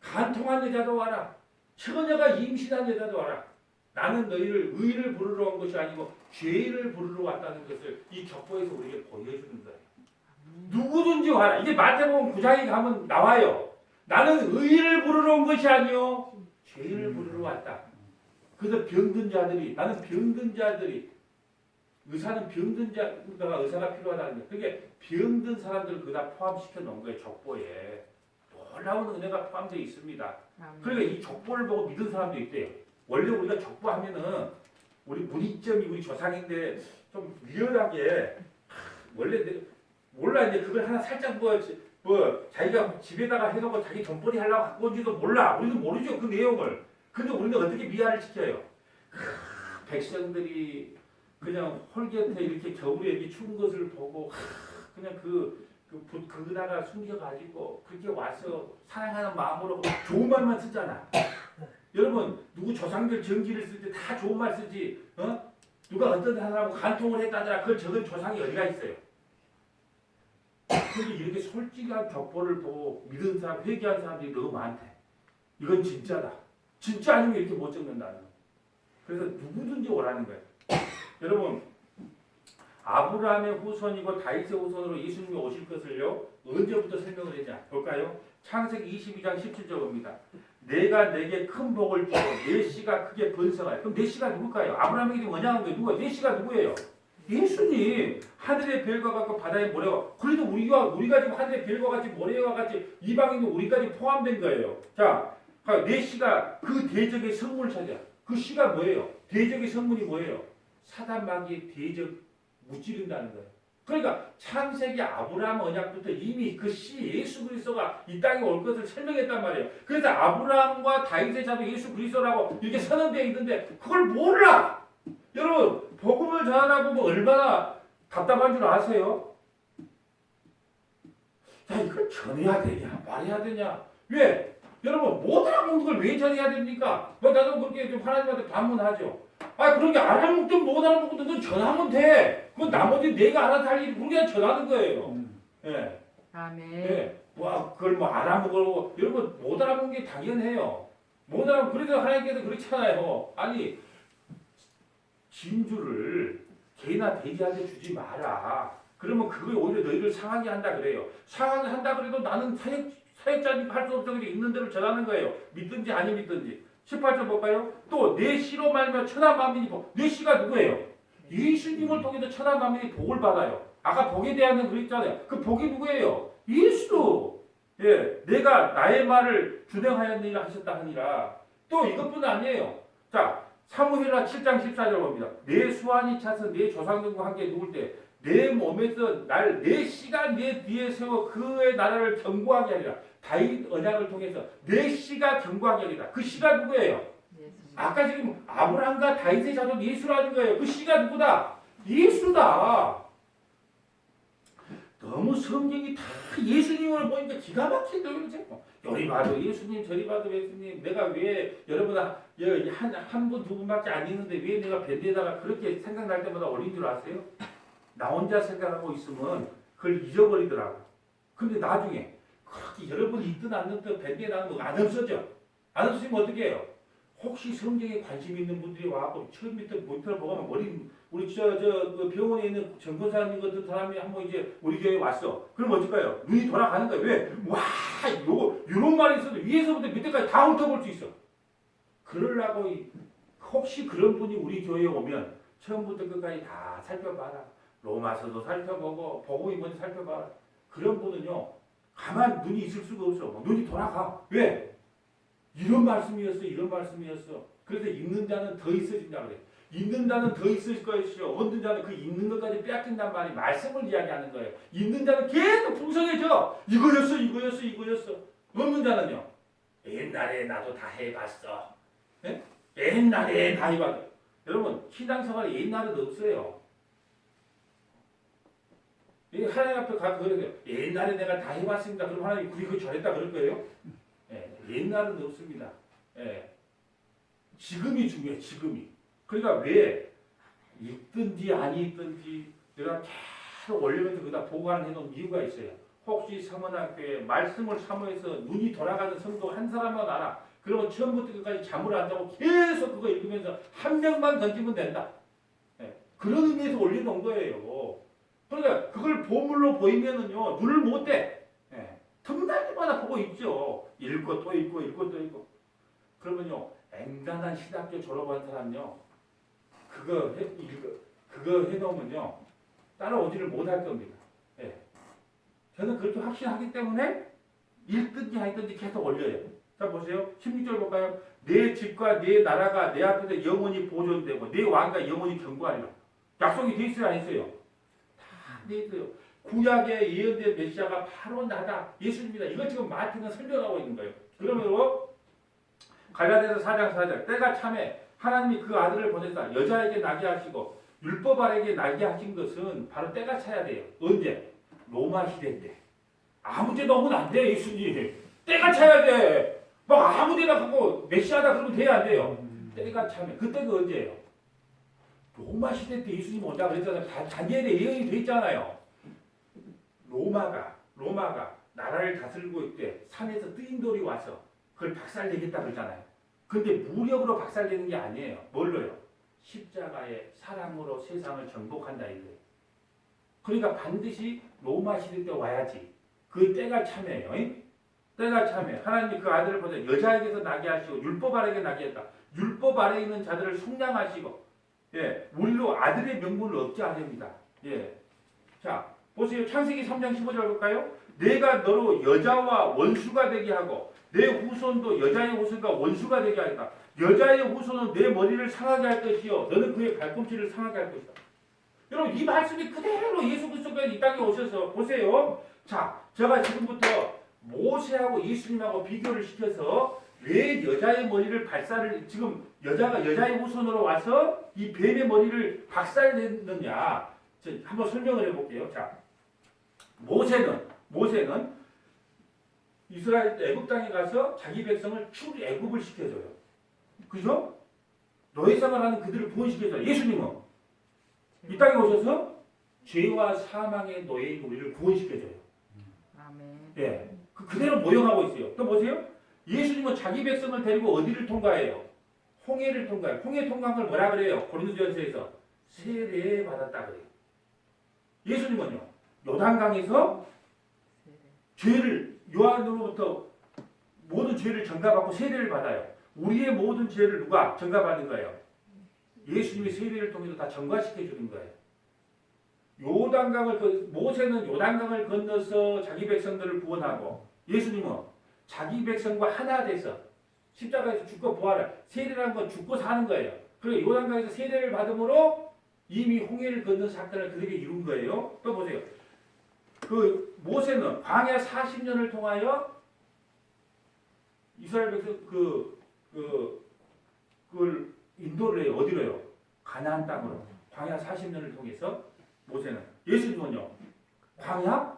간통한 여자도 와라. 처녀가 임신한 여자도 와라. 나는 너희를 의를 부르러 온 것이 아니고 죄를 부르러 왔다는 것을 이 족보에서 우리에게 보여주는 거예요. 누구든지 와라. 이게 마태복음 9장에 가면 나와요. 나는 의를 부르러 온 것이 아니요 죄를 부르러 왔다. 그래서 병든 자들이 나는 병든 자들이 의사는 병든 자가 의사가 필요하다는 거예요. 그게 병든 사람들을 그다 포함시켜 놓은 거예요. 족보에 놀라운 은혜가 포함되어 있습니다. 그러니까 이 족보를 보고 믿은 사람도 있대요. 원래 우리가 족보하면은 우리 문이점이 우리 조상인데 좀 리얼하게 원래 몰라 이제 그걸 하나 살짝 뭐 자기가 집에다가 해놓고 자기 돈벌이 하려고 갖고 온지도 몰라. 우리도 모르죠 그 내용을. 근데 우리는 어떻게 미아를 시켜요? 백성들이 그냥 홀곁에 이렇게 겨울에 이렇게 추운 것을 보고 그냥 그다가 숨겨가지고 그렇게 와서 사랑하는 마음으로 좋은 말만 쓰잖아. 여러분 누구 조상들 정기를 쓸 때 다 좋은 말 쓰지. 누가 어떤 사람하고 간통을 했다더라. 그 적은 조상이 어디가 있어요. 근데 이렇게 솔직한 격보를 보고 믿은 사람, 회개한 사람들이 너무 많대. 이건 진짜다. 진짜 아니면 이렇게 못 적는다는. 그래서 누구든지 오라는 거예요. 여러분 아브라함의 후손이고 다윗의 후손으로 예수님이 오실 것을요 언제부터 설명을 했냐 볼까요? 창세기 22장 17절 봅니다. 내가 내게 큰 복을 주고 내 씨가 크게 번성하여. 그럼 내 씨가 누굴까요? 아브라함에게 원양한 거예요. 누가? 내 씨가 누구예요? 예수님. 하늘의 별과 같고 바다의 모래와. 그래도 우리가 지금 하늘의 별과 같이 모래와 같이 이방인도 우리까지 포함된 거예요. 자, 내 씨가 그 대적의 성문을 차지하. 그 씨가 뭐예요? 대적의 성문이 뭐예요? 사단 마귀의 대적 무찌른다는 거예요. 그러니까 창세기 아브라함 언약부터 이미 그 씨 예수 그리스도가 이 땅에 올 것을 설명했단 말이에요. 그래서 아브라함과 다윗의 자도 예수 그리스도라고 이렇게 선언되어 있는데 그걸 몰라. 여러분 복음을 전하다 보면 얼마나 답답한 줄 아세요? 야 이걸 전해야 되냐 말해야 되냐 왜? 여러분 못 알아먹는 걸 왜 전해야 됩니까? 뭐 나도 그렇게 좀 하나님한테 반문하죠. 그런 게 알아먹든 못 알아먹든 넌 전하면 돼. 그건 나머지 내가 알아서 할 일이 그냥 전하는 거예요. 예. 아멘. 예. 그걸 뭐 알아먹으려고 여러분 못 알아먹는 게 당연해요. 못 알아먹 그래서 하나님께서 그렇잖아요. 아니 진주를 개나 돼지한테 주지 마라. 그러면 그게 오히려 너희를 상하게 한다 그래요. 상하게 한다 그래도 나는 사역자니까 할 수 없는 게 있는 대로 전하는 거예요. 믿든지 아니 믿든지. 18절 볼까요? 또 내 씨로 말하면 천하 만민이 내 씨가 누구예요? 예수님을 통해서 천하 만민이 복을 받아요. 아까 복에 대한 그랬잖아요. 그 복이 누구예요? 예수. 예, 내가 나의 말을 준행하였느니라 하셨다 하니라. 또 이것뿐 아니에요. 자, 사무엘하 7장 14절 봅니다. 내 수완이 차서 내 조상들과 함께 누울 때 내 몸에서 내 씨가 내 뒤에 세워 그의 나라를 견고하게 하리라. 다윗 언약을 통해서 내 씨가 견고하게 하리라. 그 씨가 누구예요? 아까 지금 아브라함과 다윗의 자손 예수라는 거예요. 그 씨가 누구다? 예수다. 너무 성경이 다 예수님을 보니까 기가 막히더라고요. 요리 봐도 예수님, 저리 봐도 예수님. 내가 왜 여러분 한 분, 두 분밖에 안 있는데 왜 내가 밴드에다가 그렇게 생각날 때마다 올린 줄 아세요? 나 혼자 생각하고 있으면 그걸 잊어버리더라고. 근데 나중에 그렇게 여러분이 있든 안 있든 밴드에 나는 안 없어져. 안 없어지면 어떻게 해요? 혹시 성경에 관심 있는 분들이 와갖고 처음부터 모니터를 보고 우리 그 병원에 있는 전도사님 같은 사람이 한번 이제 우리 교회에 왔어. 그럼 어떨까요? 눈이 돌아가는 거야. 왜? 와, 요런 말이 있어도 위에서부터 밑에까지 다 훑어볼 수 있어. 그러려고 혹시 그런 분이 우리 교회에 오면 처음부터 끝까지 다 살펴봐라. 로마서도 살펴보고 복음이 뭔지 살펴봐라. 그런 분은요. 가만 눈이 있을 수가 없어. 눈이 돌아가. 왜? 이런 말씀이었어. 이런 말씀이었어. 그래서 있는 자는 더 있어진다 그래. 있는 자는 더 있을 것이요. 없는 자는 그 있는 것까지 빼앗긴단 말이 말씀을 이야기하는 거예요. 있는 자는 계속 풍성해져. 이거였어. 없는 자는요. 옛날에 나도 다 해봤어. 네? 옛날에 다 해봤어. 여러분 신앙생활에 옛날은 없어요. 하나님 앞에 가서 그러세요. 옛날에 내가 다 해봤습니다. 그럼 하나님 그거 잘했다 그럴 거예요? 예, 옛날은 없습니다. 예. 지금이 중요해. 지금이. 그러니까 왜 있든지 아니 있든지 내가 계속 올리면서 그다 보관해 놓은 이유가 있어요. 혹시 서문학교에 말씀을 사모해서 눈이 돌아가는 성도 한 사람만 알아. 그러면 처음부터 끝까지 잠을 안 자고 계속 그거 읽으면서 한 명만 던지면 된다. 예. 그런 의미에서 올려놓은 거예요. 그러니까 그걸 보물로 보이면은요 눈을 못 떼. 예. 틈날 때마다 보고 있죠. 읽고 또 읽고. 그러면요 앵간한 신학교 졸업한 사람요 그거 해놓으면요 따라오지를 못할 겁니다. 예. 저는 그렇게 확신하기 때문에 읽든지 하든지 계속 올려요. 자 보세요. 16절 볼까요? 내 집과 내 나라가 내 앞에서 영원히 보존되고 내 왕과 영원히 견고하리라. 약속이 돼 있어요 안 있어요? 다 돼 있어요. 구약에 예언된 메시아가 바로 나다. 예수님이다. 이걸 지금 마태는 설명하고 있는 거예요. 그러므로 갈라디아서 4장 4절 때가 참에 하나님이 그 아들을 보내사 여자에게 나게 하시고 율법 아래에게 나게 하신 것은 바로 때가 차야 돼요. 언제? 로마 시대 때. 아무 때도 오면 안 돼 예수님. 때가 차야 돼. 막 아무데나 갖고 메시아다 그러면 돼야 안 돼요? 때가 참에 그때가 언제예요? 로마 시대 때 예수님 온다 그랬잖아요. 다니엘에 예언이 돼 있잖아요. 로마가 나라를 다스리고 있대. 산에서 뜨인 돌이 와서 그걸 박살내겠다 그러잖아요. 근데 무력으로 박살내는 게 아니에요. 뭘로요? 십자가의 사랑으로 세상을 정복한다 이거예요. 그러니까 반드시 로마 시대 때 와야지. 그 때가 참해요. 때가 참해. 하나님이 그 아들을 보내 여자에게서 나게 하시고 율법 아래에 나게 했다. 율법 아래에 있는 자들을 속량하시고 예, 우리로 아들의 명분을 얻게 하렵니다. 예. 자, 보세요. 창세기 3장 15절 볼까요? 내가 너로 여자와 원수가 되게 하고 내 후손도 여자의 후손과 원수가 되게 하겠다. 여자의 후손은 내 머리를 상하게 할 것이요 너는 그의 발꿈치를 상하게 할 것이다. 여러분 이 말씀이 그대로 예수 그리스도가 이 땅에 오셔서 보세요. 자, 제가 지금부터 모세하고 예수님하고 비교를 시켜서 왜 여자의 머리를 지금 여자가 여자의 후손으로 와서 이 뱀의 머리를 박살냈느냐 한번 설명을 해볼게요. 자, 모세는 이스라엘 애굽 땅에 가서 자기 백성을 출애굽을 시켜줘요. 그죠? 노예생활 하는 그들을 구원시켜줘요. 예수님은 이 땅에 오셔서 죄와 사망의 노예인 우리를 구원시켜줘요. 아멘. 예, 그대로 모형하고 있어요. 또 보세요. 예수님은 자기 백성을 데리고 어디를 통과해요? 홍해를 통과해요. 홍해 통과한 걸 뭐라 그래요? 고린도전서에서 세례 받았다 그래요. 예수님은요. 요단강에서 죄를 요한으로부터 모든 죄를 전가받고 세례를 받아요. 우리의 모든 죄를 누가 전가받는 거예요? 예수님이 세례를 통해서 다 전가시켜 주는 거예요. 모세는 요단강을 건너서 자기 백성들을 구원하고 예수님은 자기 백성과 하나 돼서 십자가에서 죽고 부활을 세례라는 건 죽고 사는 거예요. 그리고 요단강에서 세례를 받음으로 이미 홍해를 건넌 사건을 그들에게 이룬 거예요. 또 보세요. 그 모세는 광야 40년을 통하여 이스라엘 백성 그걸 인도를 해요. 어디로요? 가나안 땅으로. 광야 40년을 통해서 모세는. 예수님은요. 광야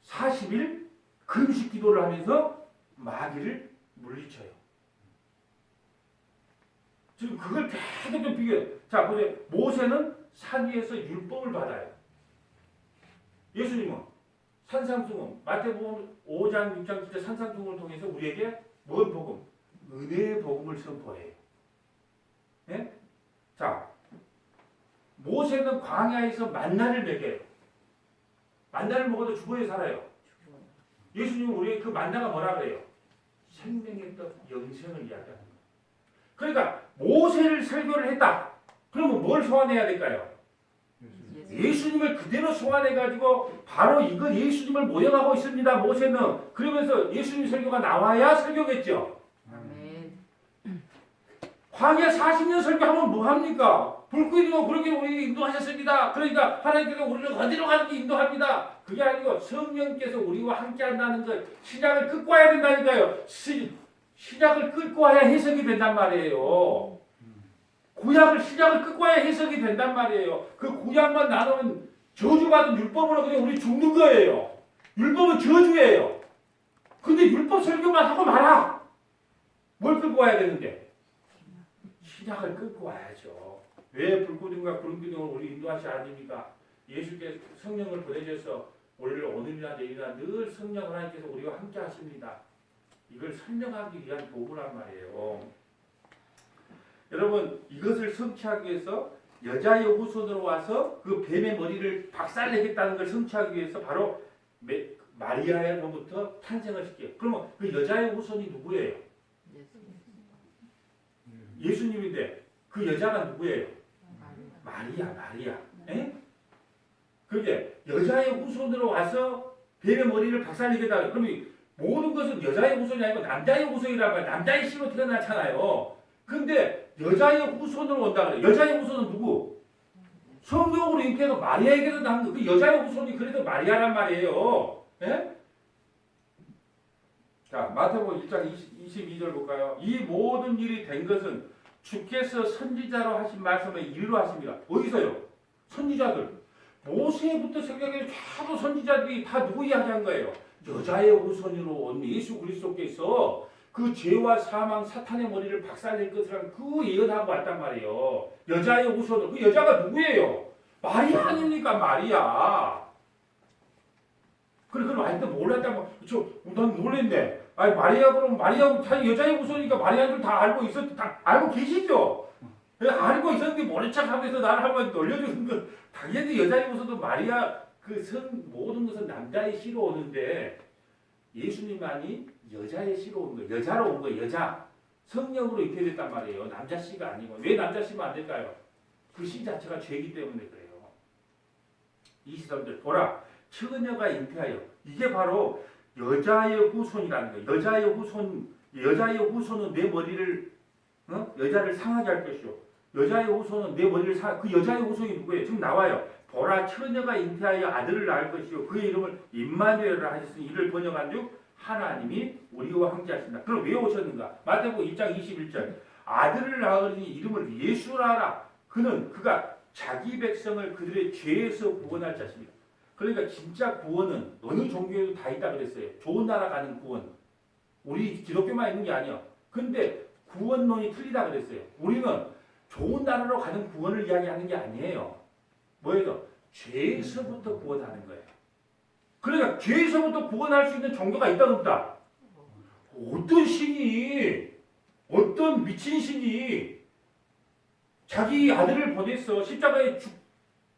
40일 금식 기도를 하면서 마귀를 물리쳐요. 지금 그걸 계속 좀 비교해요. 자, 보세요. 모세는 산 위에서 율법을 받아요. 예수님은 산상수훈, 마태복음 5장, 6장 진짜 산상수훈을 통해서 우리에게 뭔 복음? 은혜의 복음을 선포해요. 네? 자, 모세는 광야에서 만나를 먹여요. 만나를 먹어도 죽어야 살아요. 예수님은 우리에게 그 만나가 뭐라 그래요? 생명의 떡, 영생을 이야기하는 거예요. 그러니까 모세를 설교를 했다. 그러면 뭘 소환해야 될까요? 예수님을 그대로 소환해가지고 바로 이거 예수님을 모형하고 있습니다. 모세는. 그러면서 예수님 설교가 나와야 설교겠죠. 아멘. 광야 40년 설교하면 뭐합니까? 불구이고 그렇게 우리 인도하셨습니다. 그러니까 하나님께서 우리를 어디로 가는지 인도합니다. 그게 아니고 성령께서 우리와 함께 한다는 것, 신약을 끊고 와야 된다니까요. 신약을 끊고 와야 해석이 된단 말이에요. 신약을 끊고 와야 해석이 된단 말이에요. 그 구약만 나누면 저주받은 율법으로 그냥 우리 죽는 거예요. 율법은 저주예요. 근데 율법 설교만 하고 말아. 뭘 끊고 와야 되는데? 신약을 끊고 와야죠. 왜 불구등과 구름기둥을 우리 인도하시 아닙니까? 예수께서 성령을 보내셔서 우리를 오늘이나 내일이나 늘 성령 하나님께서 우리와 함께 하십니다. 이걸 설명하기 위한 도구란 말이에요. 여러분 이것을 성취하기 위해서 여자의 후손으로 와서 그 뱀의 머리를 박살내겠다는 걸 성취하기 위해서 바로 마리아로부터 탄생을 시켜요. 그러면 그 여자의 후손이 누구예요? 예수님인데 그 여자가 누구예요? 마리아. 에? 그게 여자의 후손으로 와서 뱀의 머리를 박살내겠다. 그러면 모든 것은 여자의 후손이 아니고 남자의 후손이라고 해요. 남자의 씨로 태어났잖아요. 근데 여자의 후손으로 온다 그래요. 여자의 후손은 누구? 성경으로 잉태해서 마리아에게서 낳은 그 여자의 후손이 그래도 마리아란 말이에요. 예? 자, 마태복음 1장 22절 볼까요? 이 모든 일이 된 것은 주께서 선지자로 하신 말씀을 이루려 하십니다. 어디서요? 선지자들. 모세부터 생각해 전부 선지자들이 다 누구 이야기한 거예요? 여자의 후손으로 온 예수 그리스도께서 그 죄와 사망 사탄의 머리를 박살낼 것이라는 그 예언하고 왔단 말이에요. 여자의 후손은 그 여자가 누구예요? 마리아 아닙니까? 마리아. 그래 그걸 완전 몰랐다고 난 놀랬네. 아니 마리아 그럼 마리아 다 여자의 후손이니까 마리아는 다 알고 있었 다 알고 계시죠? 알고 있었는데 모른 척하면서 나를 한번 놀려주는 건 당연히 여자의 후손도 마리아 그 모든 것은 남자의 씨로 오는데 예수님만이 여자의 씨로 온 거예요. 여자로 온 거예요. 여자. 성령으로 잉태됐단 말이에요. 남자 씨가 아니고. 왜 남자 씨면 안 될까요? 그 씨 자체가 죄이기 때문에 그래요. 23절 보라 처녀가 잉태하여 이게 바로 여자의 후손이라는 거예요. 여자의 후손은 내 머리를 여자를 상하게 할 것이요. 여자의 후손은 내 머리를 그 여자의 후손이 누구예요? 지금 나와요. 보라 처녀가 잉태하여 아들을 낳을 것이요 그의 이름을 임마누엘이라 하셨으니 이를 번역한즉 하나님이 우리와 함께 하신다. 그럼 왜 오셨는가? 마태복음 2장 21절 아들을 낳으니 이름을 예수라 하라. 그가 자기 백성을 그들의 죄에서 구원할 자십니다. 그러니까 진짜 구원은 어느 종교에도 다 있다 그랬어요. 좋은 나라 가는 구원. 우리 기독교만 있는 게 아니야. 근데 구원론이 틀리다 그랬어요. 우리는 좋은 나라로 가는 구원을 이야기하는 게 아니에요. 뭐예요? 죄에서부터 구원하는 거예요. 그러니까 죄에서부터 구원할 수 있는 종교가 있다 없다? 어떤 미친 신이 자기 아들을 보냈어. 십자가에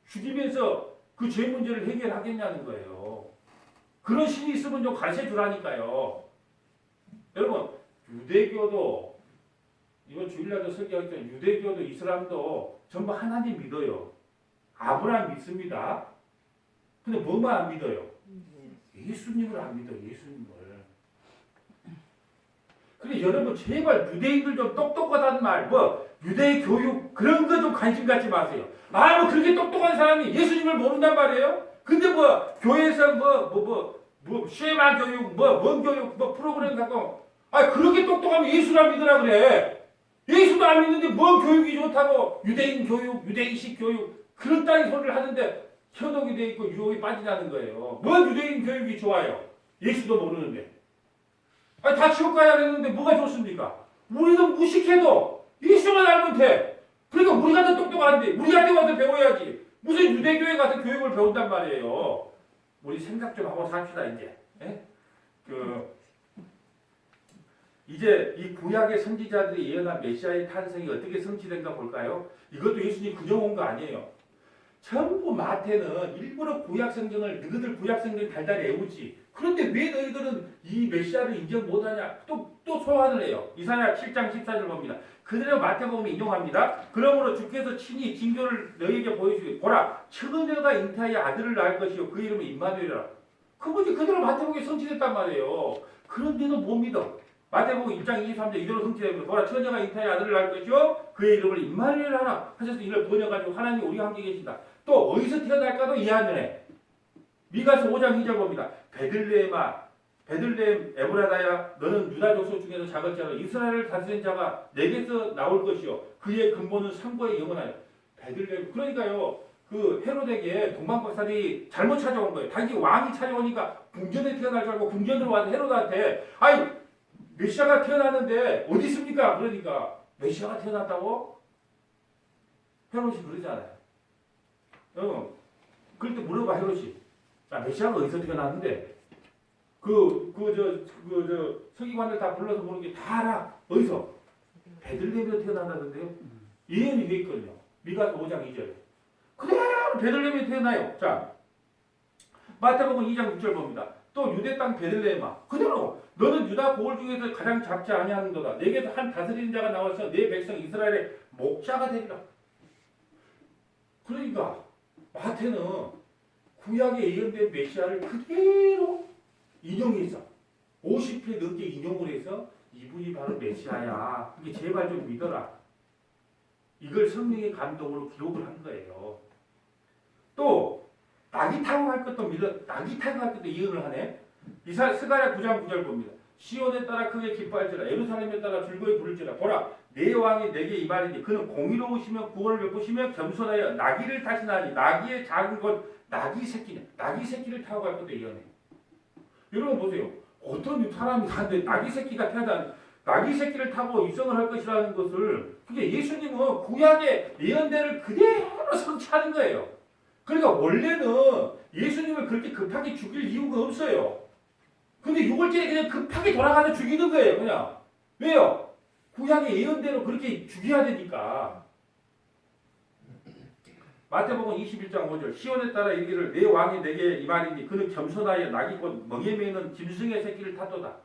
죽이면서 그 죄 문제를 해결하겠냐는 거예요. 그런 신이 있으면 좀 가르쳐 주라니까요. 여러분 유대교도 이번 주일날도 설교했던 유대교도 이슬람도 전부 하나님 믿어요. 아브라함 믿습니다. 근데 뭐만 안 믿어요? 예수님을 안 믿어. 예수님을. 그래 여러분 제발 유대인들 좀 똑똑하다는 말 유대 교육 그런 거 좀 관심 갖지 마세요. 뭐 그렇게 똑똑한 사람이 예수님을 모른단 말이에요? 근데 교회에서 쉐마 교육 뭔 교육 프로그램 갖고 그렇게 똑똑하면 예수를 안 믿으라 그래. 예수도 안 믿는데 뭔 교육이 좋다고 유대인 교육 유대인식 교육 그런 따위 소리를 하는데 현혹이 돼 있고 유혹이 빠지다는 거예요. 뭔 유대인 교육이 좋아요? 예수도 모르는데. 다 지옥 가야 되는데 뭐가 좋습니까? 우리는 무식해도 예수만 알면 돼. 그러니까 우리가 더 똑똑한데 우리한테 와서 배워야지. 무슨 유대교회 가서 교육을 배운단 말이에요. 우리 생각 좀 하고 삽시다 이제. 이제 이 구약의 선지자들이 예언한 메시아의 탄생이 어떻게 성취된가 볼까요? 이것도 예수님 그냥 온 거 아니에요. 전부 마태는 일부러 구약 성경을 너희들 구약 성경 달달 외우지. 그런데 왜 너희들은 이 메시아를 인정 못하냐? 또 소환을 해요. 이사야 7장 14절 봅니다. 그대로 마태복음에 인용합니다. 그러므로 주께서 친히 징조를 너희에게 보여주기 보라 처녀가 잉태하여 아들을 낳을 것이요 그 이름은 임마누엘이라. 그것이 그대로 마태복음에 성취됐단 말이에요. 그런데도 못 믿어. 마태복음 1장 23절 이대로 성취됩니다. 보라 처녀가 잉태하여 아들을 낳을 것이요 그의 이름을 임마누엘 하라 하셔서 이를 번역가지고 하나님 우리와 함께 계신다. 또 어디서 태어날까도 이해 안 되네. 미가서 5장 2절 봅니다. 베들레헴 에브라다야 너는 유다 족속 중에서 작을지라도 이스라엘을 다스린 자가 내게서 나올 것이요 그의 근본은 상고에 영원하여. 베들레헴 그러니까요 그 헤롯에게 동방박사들이 잘못 찾아온 거예요. 당시 왕이 찾아오니까 궁전에 태어날 줄 알고 궁전으로 와서 헤롯한테 메시아가 태어났는데 어디 있습니까? 그러니까 메시아가 태어났다고? 헤롯이 그러잖아요. 그럴 때 물어봐 헤롯이. 메시아가 어디서 태어났는데? 서기관들 다 불러서 보는 게 다 알아. 어디서? 베들레헴에서 태어난다던데요. 예언이 돼 있거든요. 미가서 5장 2절. 그대로 베들레헴에 태어나요. 자, 마태복음 2장 6절 봅니다. 또 유대 땅 베들레헴아 그대로 너는 유다 고을 중에서 가장 작지 아니하는도다. 내게서 한 다스리는 자가 나와서 내 백성 이스라엘의 목자가 되리라. 그러니까 마태는 구약에 예언된 메시아를 그대로 인용해서 50회 넘게 인용을 해서 이분이 바로 메시아야. 이게 제발 좀 믿어라. 이걸 성령의 감동으로 기록을 한 거예요. 또 낙이 타고 갈 것도 예언을 하네. 스가랴 9장 9절 봅니다. 시온에 따라 크게 기뻐할지라 예루살렘에 따라 즐거이 부를지라 보라 내 왕이 내게 임하리니 그는 공의로우시며 구원을 베푸시며 겸손하여 나귀를 타시나니 나귀의 작은 것 나귀 새끼네. 나귀 새끼를 타고 갈 것도 예언해. 여러분 보세요. 어떤 사람이 나한테 나귀 새끼가 태어난 나귀 새끼를 타고 입성을 할 것이라는 것을 그게 예수님은 구약의 예언대를 그대로 성취하는 거예요. 그러니까 원래는 예수님을 그렇게 급하게 죽일 이유가 없어요. 근데 6월절에 그냥 급하게 돌아가서 죽이는 거예요. 그냥. 왜요? 구약의 예언대로 그렇게 죽여야 되니까. 마태복음 21장 5절 시온에 따라 이르기를 내 왕이 내게 이 말이니 그는 겸손하여 낙이 곧 멍에 매는 짐승의 새끼를 탔도다.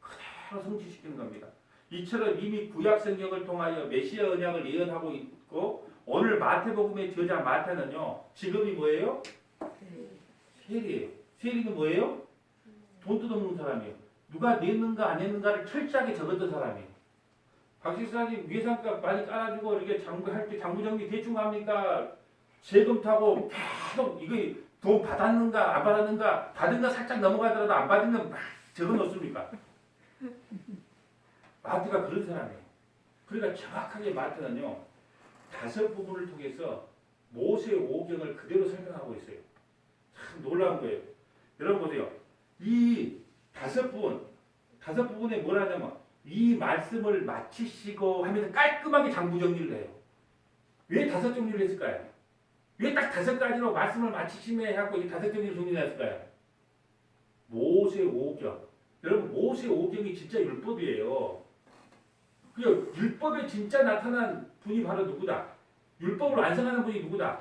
그대로 성취시키는 겁니다. 이처럼 이미 구약 성경을 통하여 메시아 언약을 예언하고 있고 오늘 마태복음의 저자 마태는요. 직업이 뭐예요? 세리예요. 세리는 뭐예요? 돈 뜯어먹는 사람이에요. 누가 냈는가 안 냈는가를 철저하게 적었던 사람이에요. 박 식사님 예산값 많이 깔아주고 이렇게 장부할 때 장부정리 대충 합니까? 세금 타고 계속 이거 돈 받았는가 안 받았는가 받은 거 살짝 넘어가더라도 안 받은 건 막 적어놓습니까? 마태가 그런 사람이에요. 그러니까 정확하게 마태는요 5부분을 통해서 모세 오경을 그대로 설명하고 있어요. 참 놀라운 거예요. 여러분 보세요. 이 5부분에 뭘 하냐면 이 말씀을 마치시고 하면서 깔끔하게 장부 정리를 해요. 왜 5 정리를 했을까요? 왜 딱 5가지로 말씀을 마치시며 하고 이 5 정리를 정리했을까요? 모세 오경. 여러분 모세 오경이 진짜 율법이에요. 그 율법에 진짜 나타난 분이 바로 누구다? 율법을 완성하는 분이 누구다?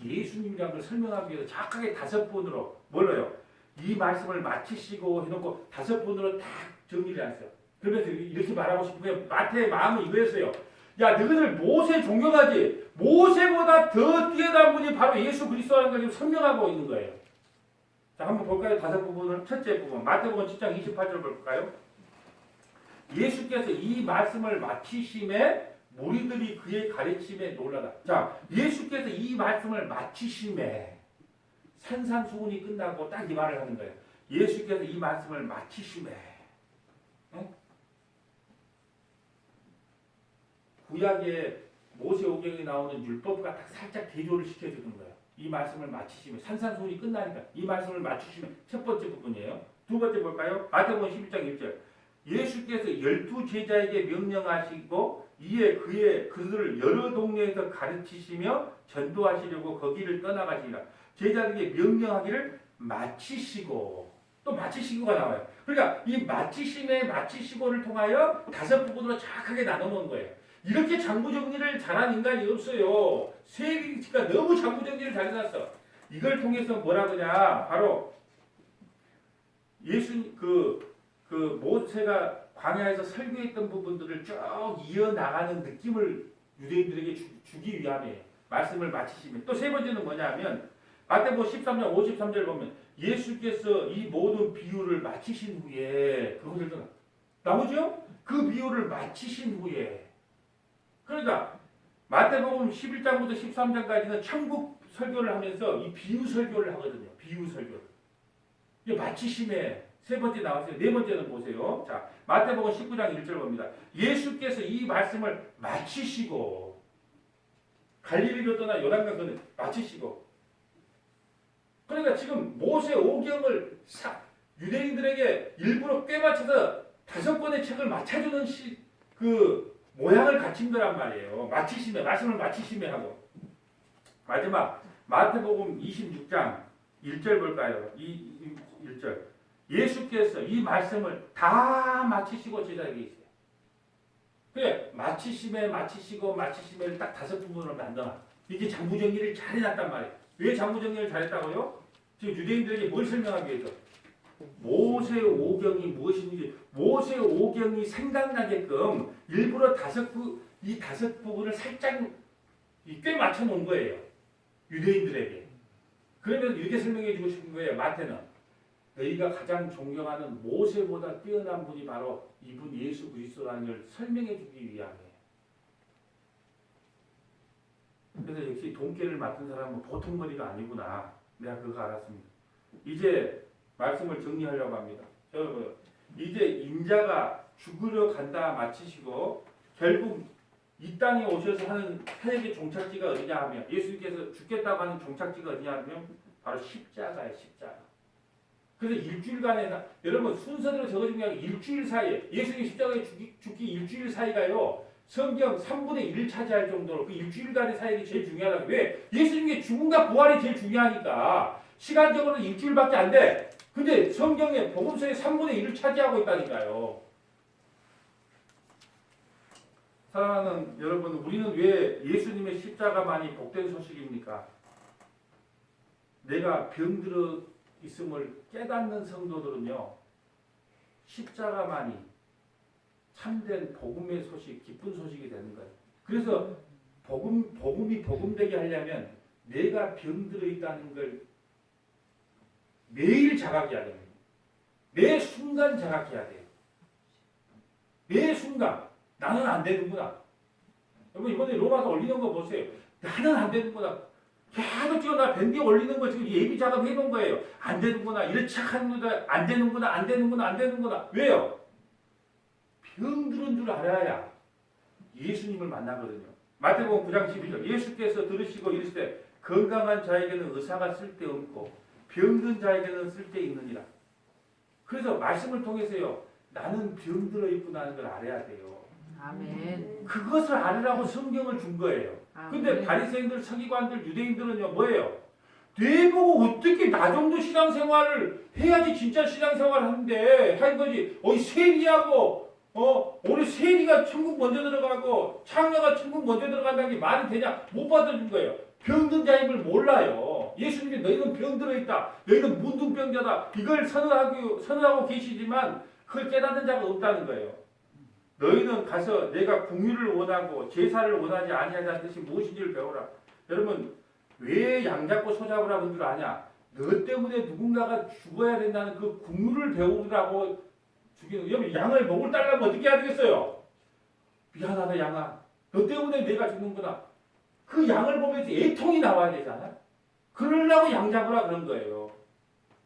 예수님이라는 걸 설명하기 위해서 정확하게 5번으로 뭘로요? 이 말씀을 마치시고 해놓고 5번으로 딱 정리를 했어요. 그러면서 이렇게 말하고 싶은 거예요. 마태의 마음은 이거였어요. 야, 너희들 모세 존경하지? 모세보다 더 뛰어난 분이 바로 예수 그리스도라는 걸 지금 설명하고 있는 거예요. 자, 한번 볼까요? 5부분을. 첫째 부분, 마태복음 10장 28절 볼까요? 예수께서 이 말씀을 마치심에 무리들이 그의 가르침에 놀라다. 자, 예수께서 이 말씀을 마치심에 산산수훈이 끝나고 딱 이 말을 하는 거예요. 예수께서 이 말씀을 마치심에 구약의 모세오경에 나오는 율법과 딱 살짝 대조를 시켜주는 거예요. 이 말씀을 마치시면 산산수훈이 끝나니까 이 말씀을 마치시면 첫 번째 부분이에요. 두 번째 볼까요? 마태복음 11장 1절 예수께서 12 제자에게 명령하시고 이에 그들을 여러 동네에서 가르치시며 전도하시려고 거기를 떠나가시니라. 제자들에게 명령하기를 마치시고 또 마치시고가 나와요. 그러니까 이 마치시고를 통하여 5부분으로 정확하게 나눠놓은 거예요. 이렇게 장부 정리를 잘한 인간이 없어요. 세계가 너무 장부 정리를 잘해놨어. 이걸 통해서 뭐라 그러냐? 바로 모세가 광야에서 설교했던 부분들을 쭉 이어나가는 느낌을 유대인들에게 주기 위함이에요. 말씀을 마치시면. 또 세 번째는 뭐냐면 마태복음 13장 53절 보면 예수께서 이 모든 비유를 마치신 후에 그것을 나오죠? 그 비유를 마치신 후에 그러니까 마태복음 11장부터 13장까지는 천국 설교를 하면서 이 비유 설교를 하거든요. 비유 설교를. 이게 마치심에 세 번째 나왔어요. 네 번째는 보세요. 자, 마태복음 19장 1절 봅니다. 예수께서 이 말씀을 마치시고 갈릴리로 떠나 요단강 건너 마치시고 그러니까 지금 모세 오경을 유대인들에게 일부러 꿰맞춰서 5권의 책을 맞춰주는 모양을 갖춘 거란 말이에요. 마치심에 말씀을 마치심에 하고 마지막 마태복음 26장 1절 볼까요? 1절 예수께서 이 말씀을 다 마치시고 제자에게 있어요. 그래 마치심에 마치시고를 딱 5부분으로 만들어. 이게 장부 정리를 잘 해놨단 말이에요. 왜 장부 정리를 잘했다고요? 지금 유대인들에게 뭘 설명하기 위해서? 모세 오경이 무엇인지 모세 오경이 생각나게끔 일부러 5부분을 살짝 꽤 맞춰 놓은 거예요. 유대인들에게. 그러면 이렇게 설명해 주고 싶은 거예요. 마태는 너희가 가장 존경하는 모세보다 뛰어난 분이 바로 이분 예수 그리스도라는 걸 설명해 주기 위함이에요. 그래서 역시 돈깨를 맡은 사람은 보통 머리가 아니구나. 내가 그거 알았습니다. 이제 말씀을 정리하려고 합니다. 여러분, 이제 인자가 죽으러 간다 마치시고 결국 이 땅에 오셔서 하는 사역의 종착지가 어디냐 하면 예수님께서 죽겠다고 하는 종착지가 어디냐 하면 바로 십자가예요. 십자가. 그래서 일주일간에 여러분 순서대로 적어준 게 아니라 일주일 사이에 예수님 십자가에 일주일 사이가요. 성경 3분의 1을 차지할 정도로 그 일주일간의 사역이 제일 중요하다. 왜? 예수님의 죽음과 부활이 제일 중요하니까. 시간적으로는 일주일밖에 안 돼. 근데 성경의 복음서의 3분의 1을 차지하고 있다니까요. 사랑하는 여러분, 우리는 왜 예수님의 십자가만이 복된 소식입니까? 내가 병들어 있음을 깨닫는 성도들은요, 십자가만이 참된 복음의 소식, 기쁜 소식이 되는 거예요. 그래서 복음이 복음되게 하려면 내가 병들어 있다는 걸 매일 자각해야 됩니다. 매 순간 자각해야 돼요. 매 순간 나는 안 되는구나. 여러분 이번에 로마서 올리는 거 보세요. 나는 안 되는구나. 계속 지금 나 밴딩 올리는 거 지금 예비 작업 해놓은 거예요. 안 되는구나. 이렇게 하는구나. 안 되는구나. 안 되는구나. 안 되는구나. 왜요? 병들은 줄 알아야 예수님을 만나거든요. 마태복음 9장 12절 예수께서 들으시고 이르시되 건강한 자에게는 의사가 쓸데없고 병든 자에게는 쓸데있느니라. 그래서 말씀을 통해서요. 나는 병들어 있구나 하는 걸 알아야 돼요. 아멘. 그것을 알으라고 성경을 준 거예요. 근데 아멘. 바리새인들, 서기관들, 유대인들은요. 뭐예요? 내보고 어떻게 나 정도 신앙생활을 해야지 진짜 신앙생활을 하는데 하는 거지. 세리하고 우리 세리가 천국 먼저 들어가고 창녀가 천국 먼저 들어간다는 게 말이 되냐? 못 받아준 거예요. 병든 자임을 몰라요. 예수님이 너희는 병들어 있다. 너희는 문둥병자다. 이걸 선언하고 계시지만 그걸 깨닫는 자가 없다는 거예요. 너희는 가서 내가 궁유를 원하고 제사를 원하지 아니하자는 뜻이 무엇인지를 배우라. 여러분 왜 양잡고 소잡으라는 줄 아냐? 너 때문에 누군가가 죽어야 된다는 그 궁유를 배우라고 죽이는. 여러분 양을 목을 달라면 어떻게 해야 되겠어요? 미안하다 양아. 너 때문에 내가 죽는구나. 그 양을 보면서 애통이 나와야 되잖아. 그러려고 양 잡으라 그런 거예요.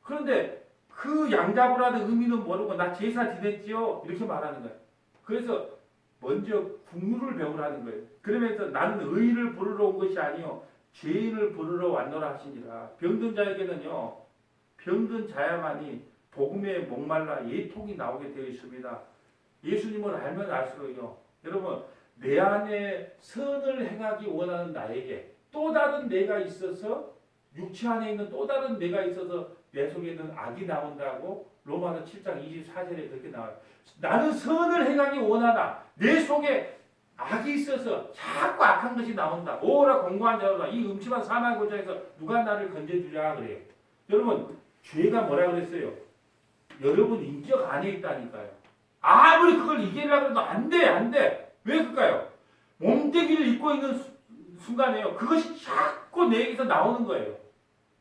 그런데 그 양 잡으라는 의미는 모르고 나 제사 지냈지요? 이렇게 말하는 거예요. 그래서 먼저 국물을 배우라는 거예요. 그러면서 나는 의인을 부르러 온 것이 아니요 죄인을 부르러 왔노라 하시니라. 병든 자에게는요. 병든 자야만이 복음에 목말라 예통이 나오게 되어 있습니다. 예수님을 알면 알수록요. 여러분 내 안에 선을 행하기 원하는 나에게 또 다른 내가 있어서 육체 안에 있는 또 다른 내가 있어서 내 속에 있는 악이 나온다고 로마서 7장 24절에 그렇게 나와요. 나는 선을 행하기 원하나 내 속에 악이 있어서 자꾸 악한 것이 나온다. 오라 공고한 자로다. 이 음침한 사망 고자에서 누가 나를 건져주랴 그래요. 여러분 죄가 뭐라 그랬어요? 여러분 인격 안에 있다니까요. 아무리 그걸 이기려고 해도 안 돼, 안 돼. 왜 그럴까요? 몸뚱이를 입고 있는 순간에요. 그것이 자꾸 내게서 나오는 거예요.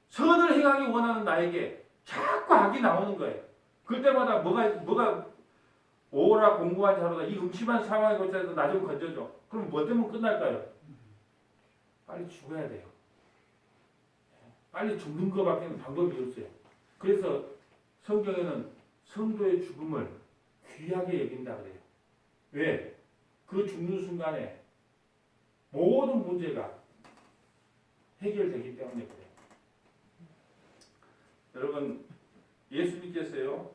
선을 행하기 원하는 나에게 자꾸 악이 나오는 거예요. 그럴 때마다 뭐가 오라 공고한 자로다. 이 음침한 상황에 걸쳐서 나 좀 건져줘. 그럼 뭐 때문에 끝날까요? 빨리 죽어야 돼요. 빨리 죽는 것밖에 방법이 없어요. 그래서 성경에는 성도의 죽음을 귀하게 여긴다 그래요. 왜? 그 죽는 순간에 모든 문제가 해결되기 때문에 그래요. 여러분 예수님께서요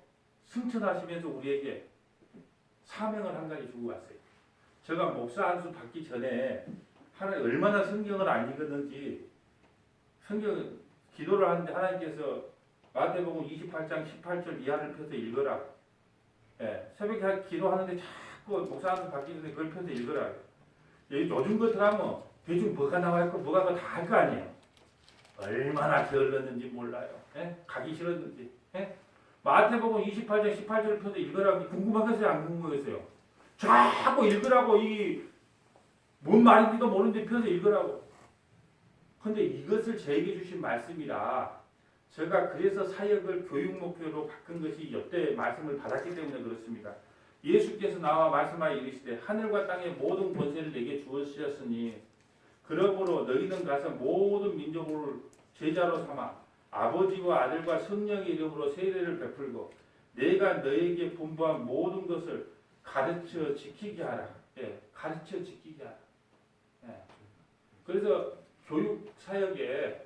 승천하시면서 우리에게 사명을 한 가지 주고 갔어요. 제가 목사 안수 받기 전에 하나님 얼마나 성경을 안 읽었는지 성경 기도를 하는데 하나님께서 마태복음 28장 18절 이하를 펴서 읽어라. 새벽에 기도하는데 자꾸 목사 안수 받기 전에 그걸 펴서 읽어라. 요즘 같으라면 대충 뭐가 나와 있고 뭐가 다 할 거 아니에요. 얼마나 게을렀는지 몰라요. 가기 싫었는지. 마태복음 28장 18절을 펴서 읽으라고 궁금하겠어요? 안 궁금하겠어요? 자꾸 읽으라고 뭔 말인지도 모르는데 펴서 읽으라고. 근데 이것을 저에게 주신 말씀이라 제가 그래서 사역을 교육 목표로 바꾼 것이 이때 말씀을 받았기 때문에 그렇습니다. 예수께서 나와 말씀하여 이르시되 하늘과 땅의 모든 권세를 내게 주었으니 그러므로 너희는 가서 모든 민족을 제자로 삼아 아버지와 아들과 성령의 이름으로 세례를 베풀고 내가 너에게 분부한 모든 것을 가르쳐 지키게 하라. 가르쳐 지키게 하라. 그래서 교육 사역에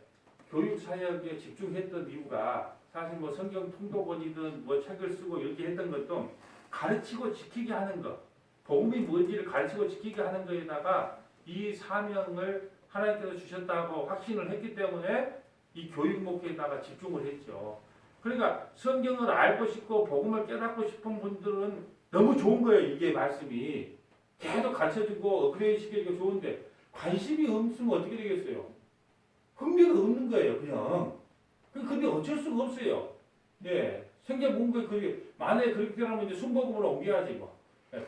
집중했던 이유가 사실 뭐 성경 통독원이든 뭐 책을 쓰고 이렇게 했던 것도 가르치고 지키게 하는 것. 복음이 뭔지를 가르치고 지키게 하는 것에다가 이 사명을 하나님께서 주셨다고 확신을 했기 때문에 이 교육 목회에다가 집중을 했죠. 그러니까 성경을 알고 싶고 복음을 깨닫고 싶은 분들은 너무 좋은 거예요. 이게 말씀이 계속 가르쳐주고 업그레이드 시키니까 좋은데 관심이 없으면 어떻게 되겠어요? 흥미가 없는 거예요. 그냥. 근데 어쩔 수가 없어요. 네. 생계 문구에 그게 만약에 그렇게 되면 이제 순복음으로 옮겨야지 뭐.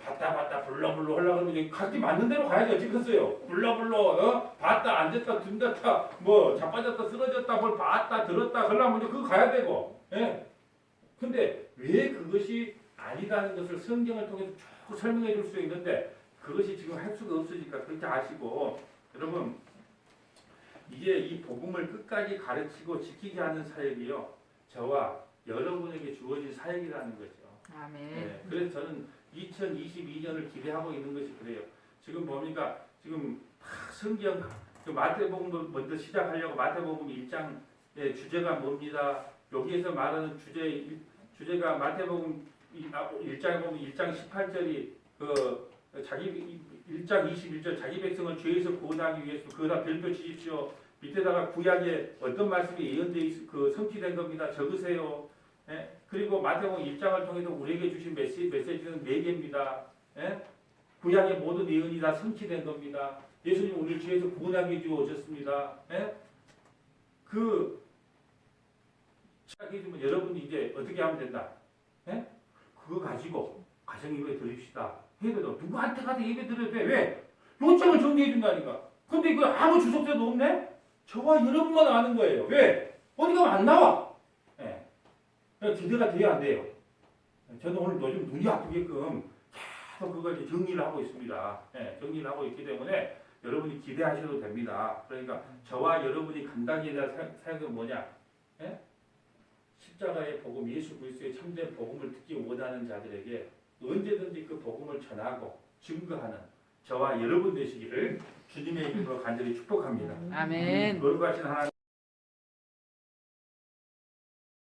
봤다 불러 하려고 하면 이제 각기 맞는 대로 가야지 어찌겠어요. 불러 봤다 앉았다 든다 뭐 자빠졌다 쓰러졌다 뭘 봤다 들었다 그러려면 이제 그거 가야 되고. 예. 근데 왜 그것이 아니다는 것을 성경을 통해서 쭉 설명해 줄 수 있는데 그것이 지금 할 수가 없으니까 그렇게 아시고 여러분 이게 이 복음을 끝까지 가르치고 지키게 하는 사역이요. 저와 여러분에게 주어진 사역이라는 거죠. 아멘. 네, 그래서 저는 2022년을 기대하고 있는 것이 그래요. 지금 보니까 지금 다 성경 그 마태복음을 먼저 시작하려고 마태복음 1장의 주제가 뭡니다. 여기에서 말하는 주제가 마태복음 1장에 보면 1장 18절이 그 자기 1장 21절 자기 백성을 죄에서 구원하기 위해서 그다 별표 치십시오. 밑에다가 구약에 어떤 말씀이 예언되어 그 성취된 겁니다. 적으세요. 예? 그리고 마태복음 1장을 통해서 우리에게 주신 메시지는 4개입니다. 예? 구약의 모든 예언이 다 성취된 겁니다. 예수님 우리를 죄에서 구원하기 위해 오셨습니다. 예? 그 시작해주면 여러분이 이제 어떻게 하면 된다. 예? 그거 가지고 가정 예배 드립시다. 해도 누구한테 가서 예배 드려도 돼. 왜? 요청을 정리해 준다니까. 근데 이거 아무 주석자도 없네? 저와 여러분만 아는 거예요. 왜? 어디 가면 안 나와. 예. 기대가 돼야 안 돼요. 저도 오늘 요즘 눈이 아프게끔 계속 그걸 이제 정리를 하고 있습니다. 예, 정리를 하고 있기 때문에 여러분이 기대하셔도 됩니다. 그러니까 저와 여러분이 감당해야 될 사역은 뭐냐? 예? 십자가의 복음, 예수 그리스도의 참된 복음을 듣기 원하는 자들에게 언제든지 그 복음을 전하고 증거하는 저와 여러분 되시기를 주님의 이름으로 간절히 축복합니다. 아멘. 거룩하신 하나님.